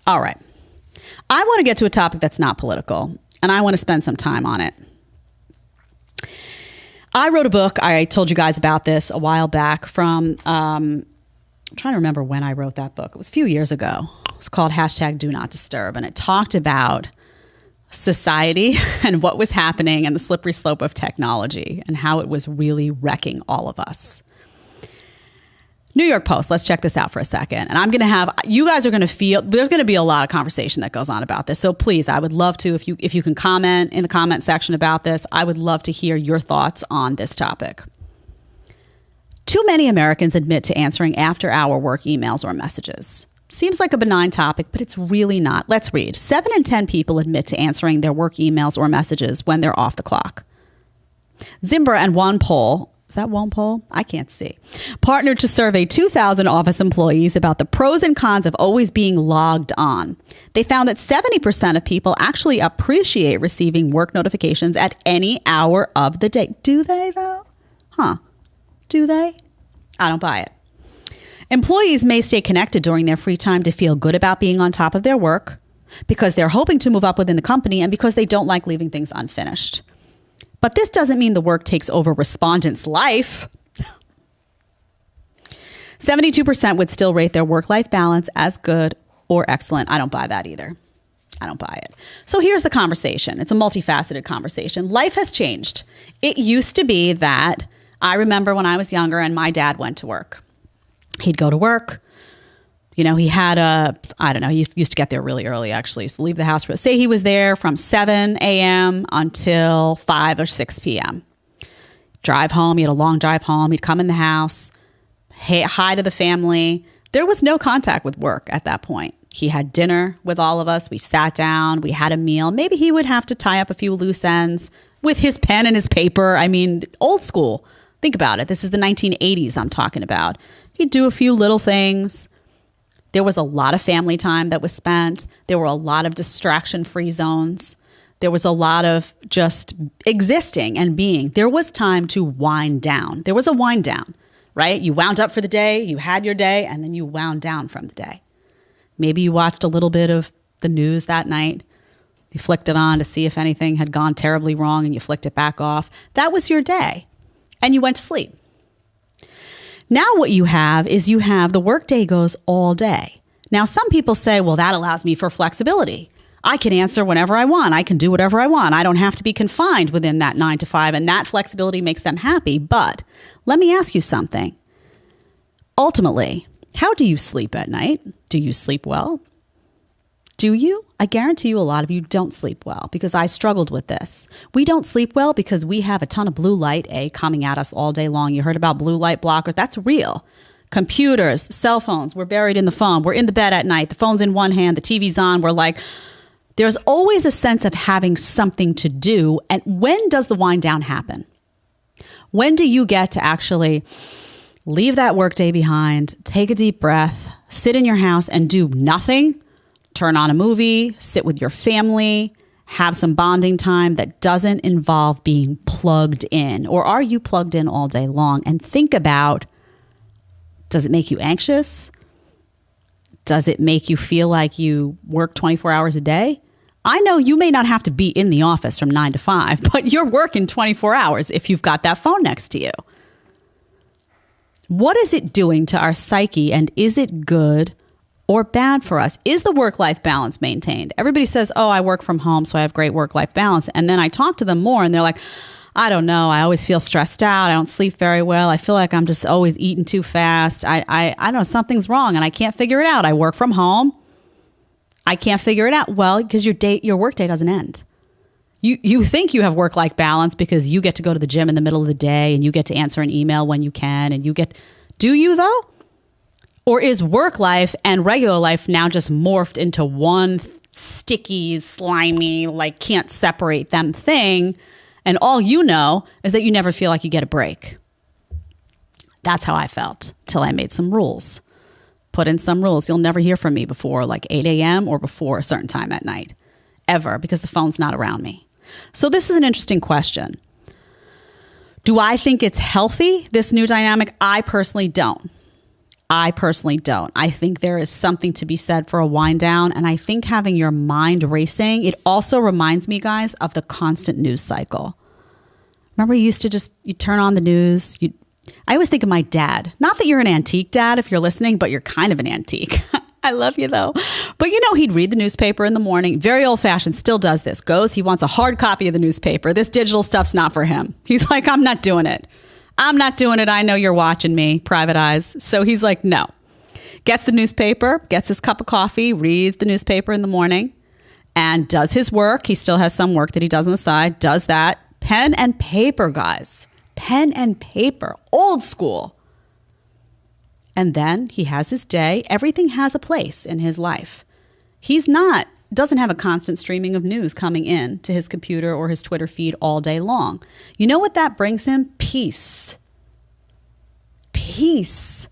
All right. I want to get to a topic that's not political, and I want to spend some time on it. I wrote a book. I told you guys about this a while back I'm trying to remember when I wrote that book. It was a few years ago. It was called #DoNotDisturb, and it talked about society and what was happening and the slippery slope of technology and how it was really wrecking all of us. New York Post, let's check this out for a second. And you guys are going to feel, there's going to be a lot of conversation that goes on about this. So please, I would love to, if you can comment in the comment section about this, I would love to hear your thoughts on this topic. Too many Americans admit to answering after-hour work emails or messages. Seems like a benign topic, but it's really not. Let's read. 7 in 10 people admit to answering their work emails or messages when they're off the clock. Zimbra and Walpole, is that Walpole? I can't see. Partnered to survey 2,000 office employees about the pros and cons of always being logged on. They found that 70% of people actually appreciate receiving work notifications at any hour of the day. Do they, though? Do they? I don't buy it. Employees may stay connected during their free time to feel good about being on top of their work, because they're hoping to move up within the company, and because they don't like leaving things unfinished. But this doesn't mean the work takes over respondents' life. 72% would still rate their work-life balance as good or excellent. I don't buy that either. I don't buy it. So here's the conversation. It's a multifaceted conversation. Life has changed. It used to be that I remember when I was younger and my dad went to work. He'd go to work. You know, he had he used to get there really early, actually. So leave the house, say he was there from 7 a.m. until 5 or 6 p.m. Drive home. He had a long drive home. He'd come in the house, hi to the family. There was no contact with work at that point. He had dinner with all of us. We sat down. We had a meal. Maybe he would have to tie up a few loose ends with his pen and his paper. I mean, old school. Think about it. This is the 1980s I'm talking about. He'd do a few little things. There was a lot of family time that was spent. There were a lot of distraction-free zones. There was a lot of just existing and being. There was time to wind down. There was a wind down, right? You wound up for the day, you had your day, and then you wound down from the day. Maybe you watched a little bit of the news that night. You flicked it on to see if anything had gone terribly wrong, and you flicked it back off. That was your day, and you went to sleep. Now what you have is the workday goes all day. Now some people say, well, that allows me for flexibility. I can answer whenever I want. I can do whatever I want. I don't have to be confined within that 9 to 5, and that flexibility makes them happy. But let me ask you something. Ultimately, how do you sleep at night? Do you sleep well? Do you? I guarantee you a lot of you don't sleep well, because I struggled with this. We don't sleep well because we have a ton of blue light, coming at us all day long. You heard about blue light blockers. That's real. Computers, cell phones, we're buried in the phone. We're in the bed at night. The phone's in one hand, the TV's on. We're like, there's always a sense of having something to do. And when does the wind down happen? When do you get to actually leave that workday behind, take a deep breath, sit in your house and do nothing? Turn on a movie, sit with your family, have some bonding time that doesn't involve being plugged in? Or are you plugged in all day long? And think about, does it make you anxious? Does it make you feel like you work 24 hours a day? I know you may not have to be in the office from 9 to 5, but you're working 24 hours if you've got that phone next to you. What is it doing to our psyche, and is it good or bad for us? Is the work-life balance maintained? Everybody says, oh, I work from home, so I have great work-life balance. And then I talk to them more and they're like, I don't know. I always feel stressed out. I don't sleep very well. I feel like I'm just always eating too fast. I don't know, something's wrong and I can't figure it out. I work from home. I can't figure it out. Well, because your work day doesn't end. You think you have work-life balance because you get to go to the gym in the middle of the day and you get to answer an email when you can, and do you though? Or is work life and regular life now just morphed into one sticky, slimy, like can't separate them thing, and all you know is that you never feel like you get a break? That's how I felt till I made some rules. Put in some rules. You'll never hear from me before like 8 a.m. or before a certain time at night, ever, because the phone's not around me. So this is an interesting question. Do I think it's healthy, this new dynamic? I personally don't. I think there is something to be said for a wind down. And I think having your mind racing, it also reminds me, guys, of the constant news cycle. Remember, you used to you turn on the news. I always think of my dad. Not that you're an antique, Dad, if you're listening, but you're kind of an antique. I love you, though. But, he'd read the newspaper in the morning. Very old-fashioned, still does this. He wants a hard copy of the newspaper. This digital stuff's not for him. He's like, I'm not doing it. I know you're watching me, private eyes. So he's like, no. Gets the newspaper, gets his cup of coffee, reads the newspaper in the morning, and does his work. He still has some work that he does on the side, does that. Pen and paper, guys. Pen and paper. Old school. and then he has his day. Everything has a place in his life. Doesn't have a constant streaming of news coming in to his computer or his Twitter feed all day long. You know what that brings him? Peace. Peace.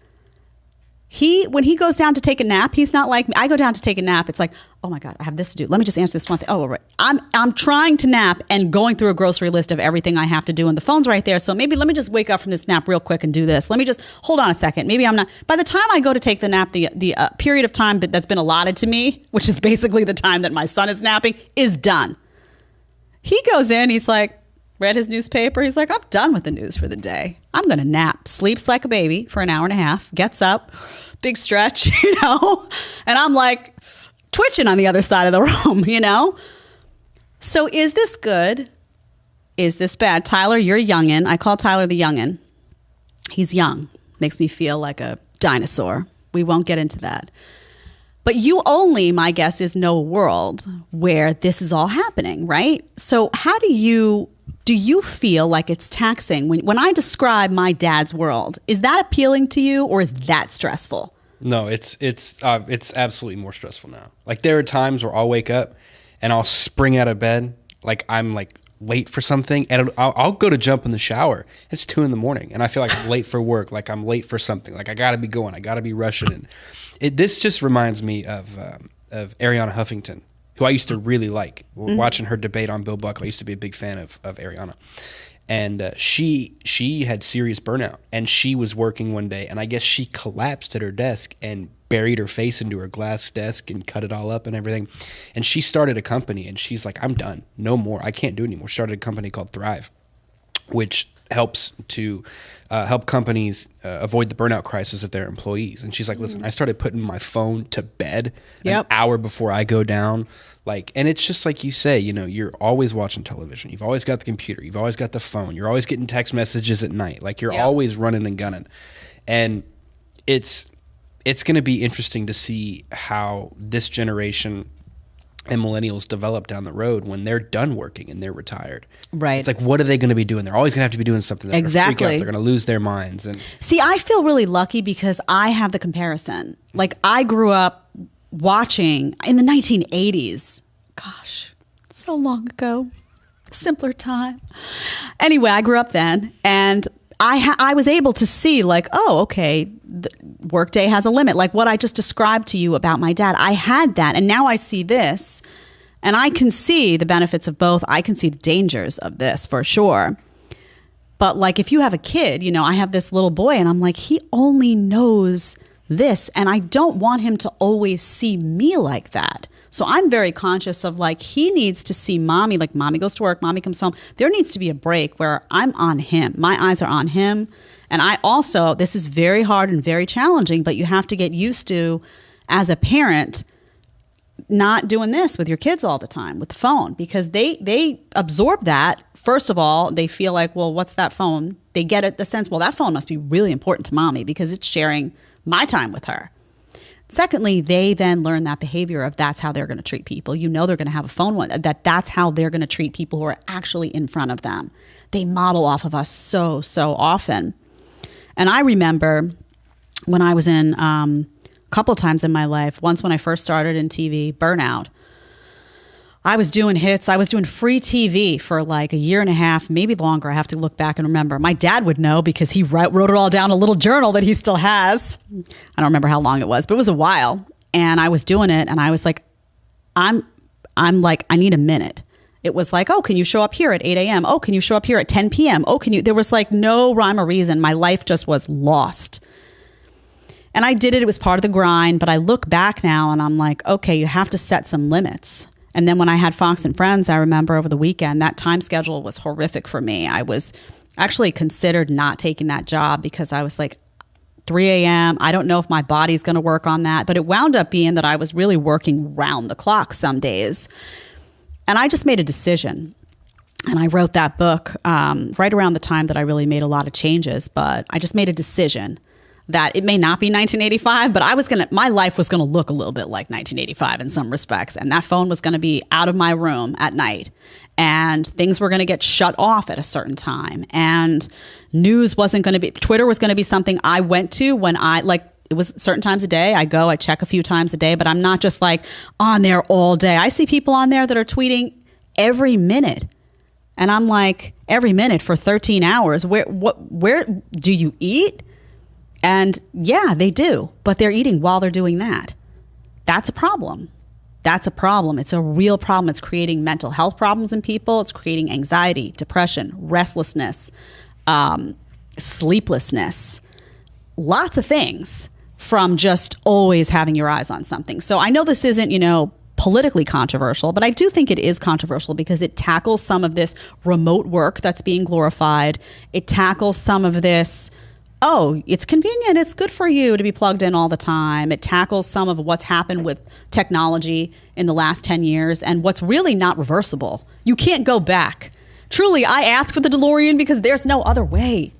When he goes down to take a nap, he's not like me. I go down to take a nap. It's like, oh my God, I have this to do. Let me just answer this one thing. Oh, right. I'm trying to nap and going through a grocery list of everything I have to do. And the phone's right there. So maybe let me just wake up from this nap real quick and do this. Let me just hold on a second. Maybe I'm not. By the time I go to take the nap, the period of time that's been allotted to me, which is basically the time that my son is napping, is done. He goes in. He's like, read his newspaper. He's like, I'm done with the news for the day. I'm going to nap. Sleeps like a baby for an hour and a half. Gets up. Big stretch, and I'm like twitching on the other side of the room, So is this good? Is this bad? Tyler, you're a youngin'. I call Tyler the youngin'. He's young. Makes me feel like a dinosaur. We won't get into that. But you only, my guess is, know a world where this is all happening, right? So how do you feel like it's taxing? When I describe my dad's world, is that appealing to you or is that stressful? No, it's absolutely more stressful now. Like there are times where I'll wake up and I'll spring out of bed like I'm like late for something, and I'll go to jump in the shower. It's 2 a.m. and I feel like I'm late for work, like I'm late for something, like I gotta be going, I gotta be rushing. And this just reminds me of Ariana Huffington, who I used to really like. Watching her debate on Bill Buckley, I used to be a big fan of Ariana. And she had serious burnout, and she was working one day, and I guess she collapsed at her desk and buried her face into her glass desk and cut it all up and everything. And she started a company, and she's like, I'm done. No more. I can't do it anymore. Started a company called Thrive, which helps to help companies avoid the burnout crisis of their employees. And she's like, listen, I started putting my phone to bed an hour before I go down. And it's just like you say, you're always watching television. You've always got the computer. You've always got the phone. You're always getting text messages at night. Like you're always running and gunning. And it's going to be interesting to see how this generation and millennials develop down the road when they're done working and they're retired. Right. It's like, what are they going to be doing? They're always going to have to be doing something. They're exactly. Freak out. They're going to lose their minds. And see, I feel really lucky because I have the comparison. Like I grew up watching in the 1980s. Gosh, so long ago. Simpler time. Anyway, I grew up then, and I was able to see like, oh, okay, the workday has a limit. Like what I just described to you about my dad, I had that, and now I see this, and I can see the benefits of both. I can see the dangers of this for sure. But like if you have a kid, I have this little boy, and I'm like, he only knows this, and I don't want him to always see me like that. So I'm very conscious of like, he needs to see mommy, like mommy goes to work, mommy comes home. There needs to be a break where I'm on him. My eyes are on him. And I also, this is very hard and very challenging, but you have to get used to, as a parent, not doing this with your kids all the time with the phone, because they absorb that. First of all, they feel like, well, what's that phone? They get it, the sense, well, that phone must be really important to mommy because it's sharing my time with her. Secondly, they then learn that behavior of that's how they're going to treat people. They're going to have a phone one, that's how they're going to treat people who are actually in front of them. They model off of us so often. And I remember when I was in a couple times in my life, once when I first started in TV, burnout, I was doing hits. I was doing free TV for like a year and a half, maybe longer. I have to look back and remember. My dad would know because he wrote it all down in a little journal that he still has. I don't remember how long it was, but it was a while. And I was doing it, and I was like, I'm like, I need a minute. It was like, oh, can you show up here at 8 a.m.? Oh, can you show up here at 10 p.m.? Oh, can you? There was like no rhyme or reason. My life just was lost. And I did it. It was part of the grind. But I look back now and I'm like, okay, you have to set some limits. And then when I had Fox and Friends, I remember over the weekend, that time schedule was horrific for me. I was actually considered not taking that job because I was like, 3 a.m., I don't know if my body's going to work on that. But it wound up being that I was really working round the clock some days. And I just made a decision. And I wrote that book right around the time that I really made a lot of changes. But I just made a decision that it may not be 1985, but my life was going to look a little bit like 1985 in some respects. And that phone was going to be out of my room at night. And things were going to get shut off at a certain time. And news wasn't going to be, Twitter was going to be something I went to when it was certain times a day. I check a few times a day, but I'm not just like on there all day. I see people on there that are tweeting every minute. And I'm like, every minute for 13 hours, where do you eat? And yeah, they do, but they're eating while they're doing that. That's a problem. That's a problem. It's a real problem. It's creating mental health problems in people. It's creating anxiety, depression, restlessness, sleeplessness, lots of things from just always having your eyes on something. So I know this isn't, politically controversial, but I do think it is controversial because it tackles some of this remote work that's being glorified. It tackles some of this, oh, it's convenient, it's good for you to be plugged in all the time. It tackles some of what's happened with technology in the last 10 years and what's really not reversible. You can't go back. Truly, I ask for the DeLorean because there's no other way.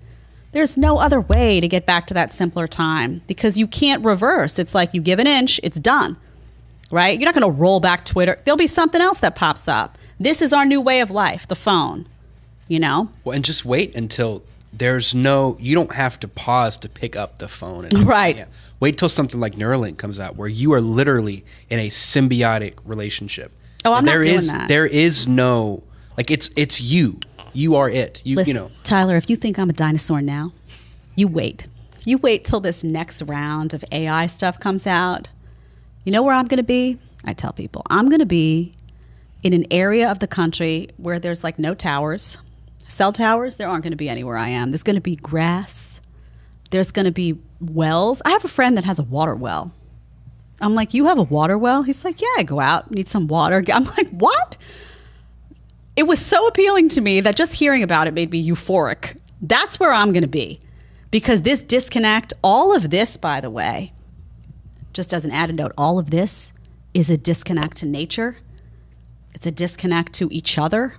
There's no other way to get back to that simpler time because you can't reverse. It's like you give an inch, it's done, right? You're not going to roll back Twitter. There'll be something else that pops up. This is our new way of life, the phone, Well, and just wait until you don't have to pause to pick up the phone. Right. Yeah. Wait till something like Neuralink comes out where you are literally in a symbiotic relationship. Oh, I'm not doing that. There is no, it's you. You are it. Listen, Tyler, if you think I'm a dinosaur now, you wait. You wait till this next round of AI stuff comes out. You know where I'm going to be? I tell people, I'm going to be in an area of the country where there's no towers. Cell towers, there aren't going to be anywhere I am. There's going to be grass. There's going to be wells. I have a friend that has a water well. I'm like, you have a water well? He's like, yeah, I go out, need some water. I'm like, what? It was so appealing to me that just hearing about it made me euphoric. That's where I'm going to be. Because this disconnect, all of this, by the way, just as an added note, all of this is a disconnect to nature. It's a disconnect to each other.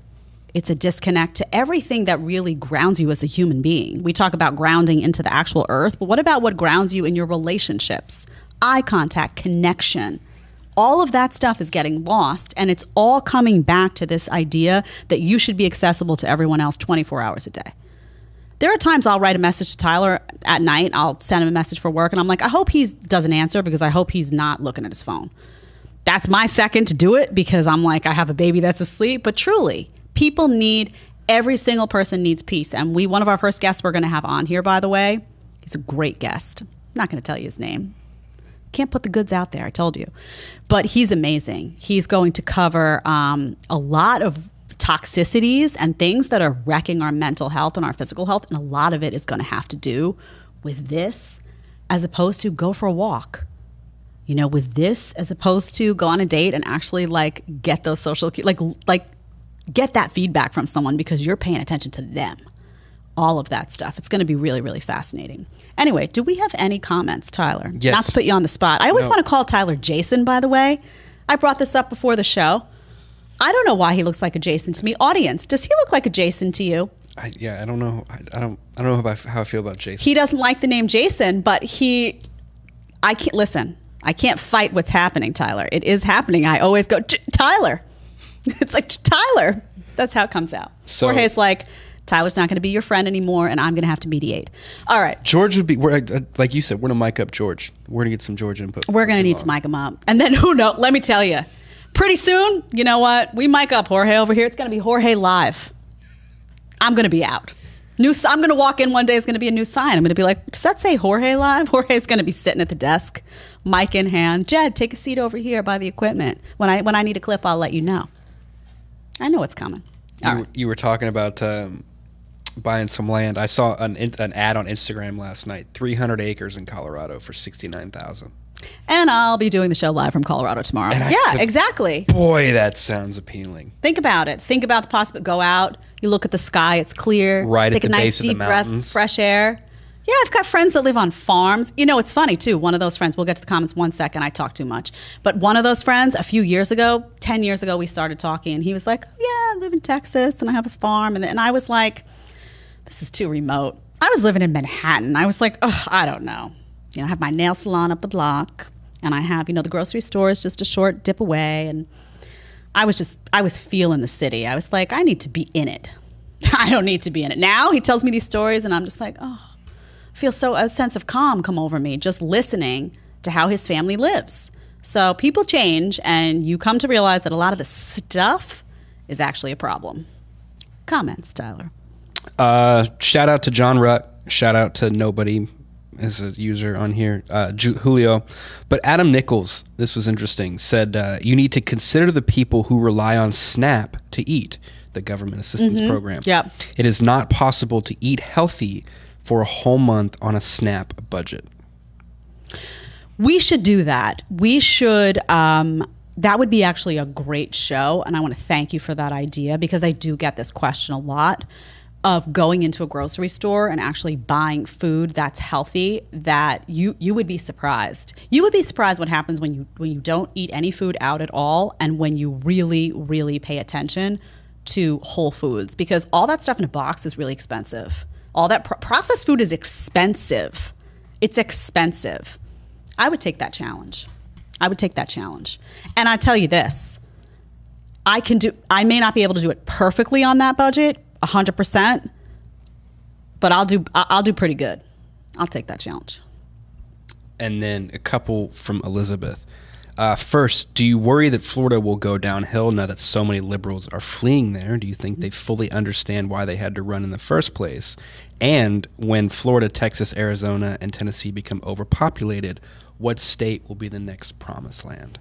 It's a disconnect to everything that really grounds you as a human being. We talk about grounding into the actual earth, but what about what grounds you in your relationships? Eye contact, connection. All of that stuff is getting lost, and it's all coming back to this idea that you should be accessible to everyone else 24 hours a day. There are times I'll write a message to Tyler at night. I'll send him a message for work, and I'm like, I hope he doesn't answer because I hope he's not looking at his phone. That's my second to do it because I'm like, I have a baby that's asleep. But truly, every single person needs peace. And one of our first guests we're going to have on here, by the way, he's a great guest. I'm not going to tell you his name. Can't put the goods out there, I told you. But he's amazing. He's going to cover a lot of toxicities and things that are wrecking our mental health and our physical health. And a lot of it is going to have to do with this as opposed to go for a walk. With this as opposed to go on a date and actually get those social, get that feedback from someone because you're paying attention to them. All of that stuff. It's going to be really, really fascinating. Anyway, do we have any comments, Tyler? Yes. Not to put you on the spot. I always want to call Tyler Jason, by the way. I brought this up before the show. I don't know why he looks like a Jason to me. Audience, does he look like a Jason to you? I don't know. I don't know how I feel about Jason. He doesn't like the name Jason, but I can't listen. I can't fight what's happening, Tyler. It is happening. I always go, Tyler. It's like, Tyler. That's how it comes out. So, Jorge's like, Tyler's not going to be your friend anymore, and I'm going to have to mediate. All right. George would be, like you said, we're going to mic up George. We're going to get some George input. We're going to need to mic him up. And then, who knows? Let me tell you, pretty soon, you know what? We mic up Jorge over here. It's going to be Jorge Live. I'm going to be out. I'm going to walk in one day. It's going to be a new sign. I'm going to be like, does that say Jorge Live? Jorge's going to be sitting at the desk, mic in hand. Jed, take a seat over here by the equipment. When I need a clip, I'll let you know. I know it's coming. You were talking about buying some land. I saw an ad on Instagram last night. 300 acres in Colorado for $69,000. And I'll be doing the show live from Colorado tomorrow. Exactly. Boy, that sounds appealing. Think about it. Think about the possibility. Go out. You look at the sky. It's clear. Right Take at the a nice base of the deep breath, mountains. fresh air. Yeah, I've got friends that live on farms. It's funny, too. One of those friends, we'll get to the comments one second. I talk too much. But one of those friends, a few years ago, 10 years ago, we started talking. And he was like, oh, yeah, I live in Texas and I have a farm. And I was like, this is too remote. I was living in Manhattan. I was like, oh, I don't know. I have my nail salon up the block. And I have, the grocery store is just a short dip away. And I was feeling the city. I was like, I need to be in it. I don't need to be in it. Now he tells me these stories and I'm just like, oh, feel a sense of calm come over me just listening to how his family lives. So people change, and you come to realize that a lot of the stuff is actually a problem. Comments, Tyler? Shout out to John Rutt. Shout out to nobody as a user on here, Julio. But Adam Nichols, this was interesting, said you need to consider the people who rely on SNAP to eat, the government assistance program. Yep. It is not possible to eat healthy for a whole month on a SNAP budget. We should do that. We should, that would be actually a great show. And I want to thank you for that idea, because I do get this question a lot of going into a grocery store and actually buying food that's healthy, that you would be surprised. You would be surprised what happens when you don't eat any food out at all, and when you really, really pay attention to whole foods, because all that stuff in a box is really expensive. All that processed food is expensive. It's expensive. I would take that challenge. And I tell you this, I may not be able to do it perfectly on that budget, 100%, but I'll do pretty good. I'll take that challenge. And then a couple from Elizabeth. First, do you worry that Florida will go downhill now that so many liberals are fleeing there? Do you think they fully understand why they had to run in the first place? And when Florida, Texas, Arizona, and Tennessee become overpopulated, what state will be the next promised land?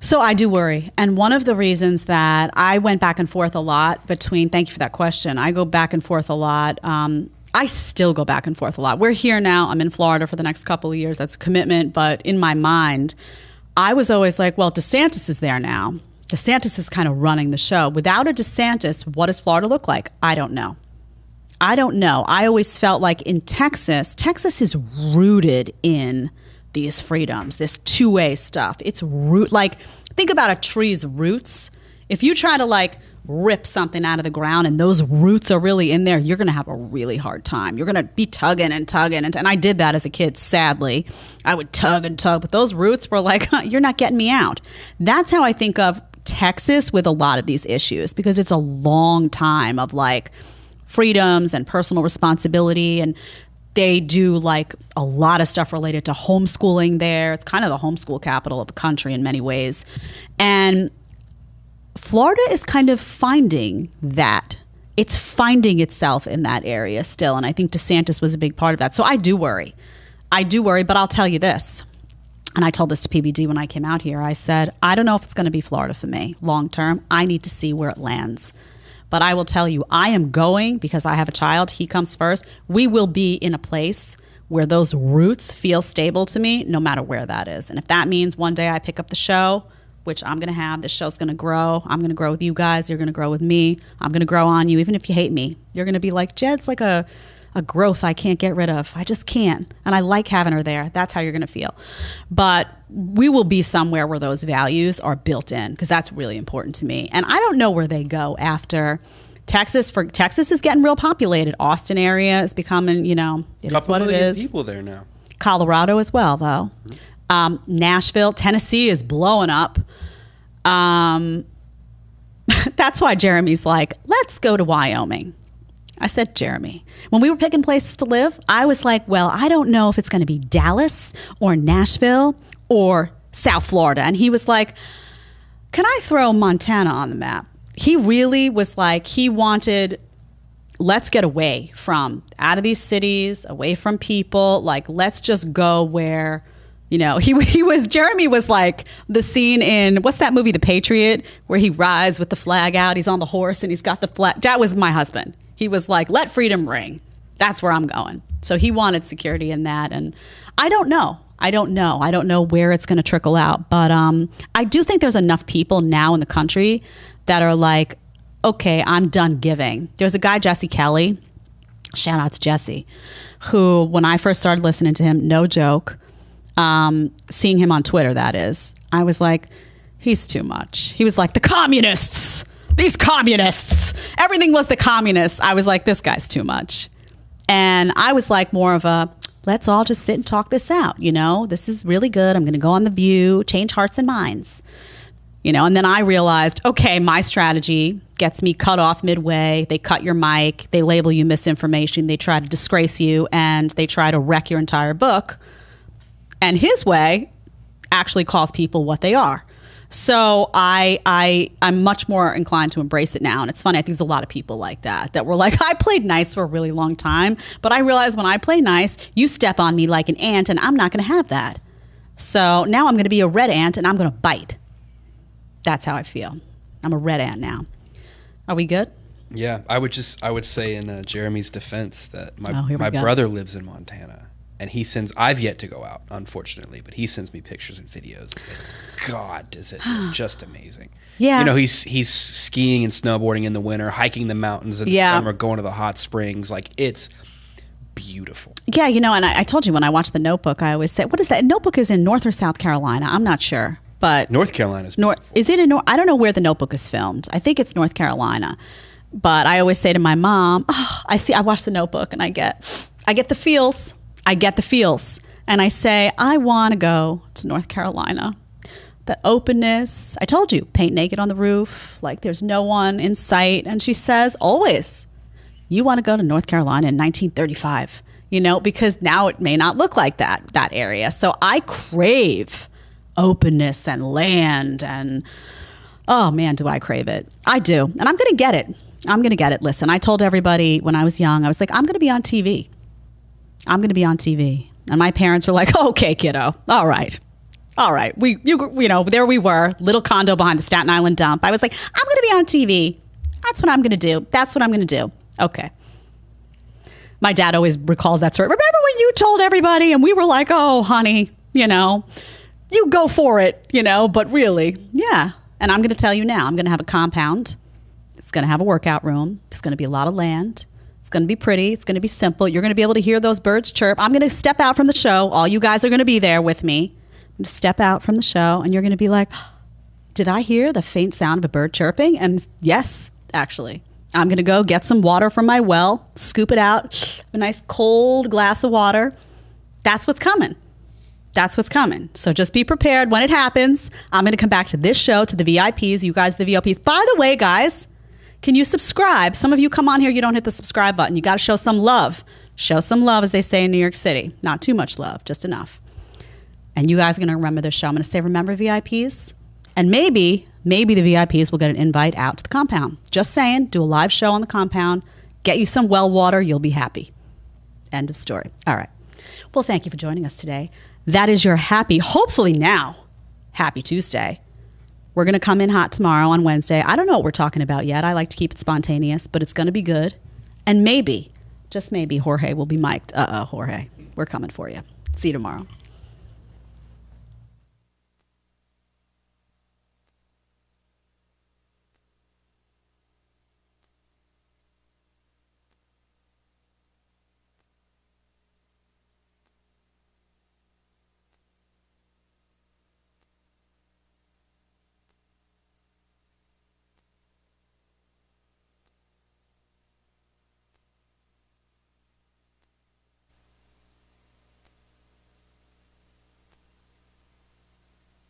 So I do worry. And one of the reasons that I went back and forth a lot between, thank you for that question, I go back and forth a lot. I still go back and forth a lot. We're here now. I'm in Florida for the next couple of years. That's a commitment. But in my mind, I was always like, well, DeSantis is there now. DeSantis is kind of running the show. Without a DeSantis, what does Florida look like? I don't know. I always felt like in Texas is rooted in these freedoms, this two-way stuff. It's think about a tree's roots. If you try to rip something out of the ground and those roots are really in there, you're going to have a really hard time. You're going to be tugging and tugging. And I did that as a kid, sadly. I would tug and tug, but those roots were like, you're not getting me out. That's how I think of Texas with a lot of these issues, because it's a long time of freedoms and personal responsibility, and they do a lot of stuff related to homeschooling there. It's kind of the homeschool capital of the country in many ways. And Florida is kind of finding that. It's finding itself in that area still. And I think DeSantis was a big part of that. So I do worry, but I'll tell you this. And I told this to PBD when I came out here. I said, I don't know if it's going to be Florida for me long term. I need to see where it lands. But I will tell you, I am going because I have a child. He comes first. We will be in a place where those roots feel stable to me, no matter where that is. And if that means one day I pick up the show, which I'm going to have, this show's going to grow. I'm going to grow with you guys. You're going to grow with me. I'm going to grow on you. Even if you hate me, you're going to be like, Jed's like a growth I can't get rid of. I just can't. And I like having her there. That's how you're going to feel. But we will be somewhere where those values are built in, because that's really important to me. And I don't know where they go after Texas. Texas is getting real populated. Austin area is becoming, it is what it is. People there now. Colorado as well, though. Nashville, Tennessee is blowing up. That's why Jeremy's like, let's go to Wyoming. I said, Jeremy, when we were picking places to live, I was like, well, I don't know if it's going to be Dallas or Nashville or South Florida. And he was like, can I throw Montana on the map? He really was like, he wanted, let's get away from out of these cities, away from people. Let's just go where, Jeremy was like the scene in, what's that movie, The Patriot, where he rides with the flag out. He's on the horse and he's got the flag. That was my husband. He was like, let freedom ring. That's where I'm going. So he wanted security in that. And I don't know. I don't know where it's going to trickle out. But I do think there's enough people now in the country that are like, okay, I'm done giving. There's a guy, Jesse Kelly, shout out to Jesse, who when I first started listening to him, no joke, seeing him on Twitter, that is, I was like, he's too much. He was like, the communists. These communists, everything was the communists. I was like, this guy's too much. And I was like more of a, let's all just sit and talk this out. This is really good. I'm going to go on The View, change hearts and minds. And then I realized, okay, my strategy gets me cut off midway. They cut your mic. They label you misinformation. They try to disgrace you, and they try to wreck your entire book. And his way actually calls people what they are. So I'm much more inclined to embrace it now. And it's funny, I think there's a lot of people like that were like, I played nice for a really long time, but I realized when I play nice, you step on me like an ant, and I'm not going to have that. So now I'm going to be a red ant, and I'm going to bite. That's how I feel. I'm a red ant now. Are we good? Yeah, I would say in Jeremy's defense that my go. brother lives in Montana, and I've yet to go out, unfortunately, but he sends me pictures and videos. And God, does it look just amazing. Yeah. He's skiing and snowboarding in the winter, hiking the mountains in the summer, going to the hot springs. Like, it's beautiful. Yeah, and I told you when I watched The Notebook, I always say, what is that? Notebook is in North or South Carolina. I'm not sure. But North Carolina's beautiful. Is it in I don't know where The Notebook is filmed. I think it's North Carolina. But I always say to my mom, I watch The Notebook and I get the feels. I get the feels. And I say, I want to go to North Carolina. That openness. I told you, paint naked on the roof, like there's no one in sight. And she says, always, you want to go to North Carolina in 1935, because now it may not look like that area. So I crave openness and land, and oh man, do I crave it. I do. And I'm going to get it. Listen, I told everybody when I was young, I was like, I'm going to be on TV. And my parents were like, okay, kiddo. All right. There we were, little condo behind the Staten Island dump. I was like, I'm going to be on TV. That's what I'm going to do. Okay. My dad always recalls that story. Remember when you told everybody and we were like, oh, honey, you go for it, but really, yeah. And I'm going to tell you now, I'm going to have a compound. It's going to have a workout room. There's going to be a lot of land. It's going to be pretty. It's going to be simple. You're going to be able to hear those birds chirp. I'm going to step out from the show. All you guys are going to be there with me. I'm going to step out from the show, and you're going to be like, did I hear the faint sound of a bird chirping? And yes, actually. I'm going to go get some water from my well, scoop it out, a nice cold glass of water. That's what's coming. So just be prepared when it happens. I'm going to come back to this show, to the VIPs, you guys, the VIPs. By the way, guys, can you subscribe? Some of you come on here, you don't hit the subscribe button. You got to show some love. Show some love, as they say in New York City. Not too much love, just enough. And you guys are going to remember this show. I'm going to say, remember VIPs? And maybe the VIPs will get an invite out to the compound. Just saying, do a live show on the compound. Get you some well water. You'll be happy. End of story. All right. Well, thank you for joining us today. That is your hopefully now, happy Tuesday. We're going to come in hot tomorrow on Wednesday. I don't know what we're talking about yet. I like to keep it spontaneous, but it's going to be good. And maybe, just maybe, Jorge will be mic'd. Jorge, we're coming for you. See you tomorrow.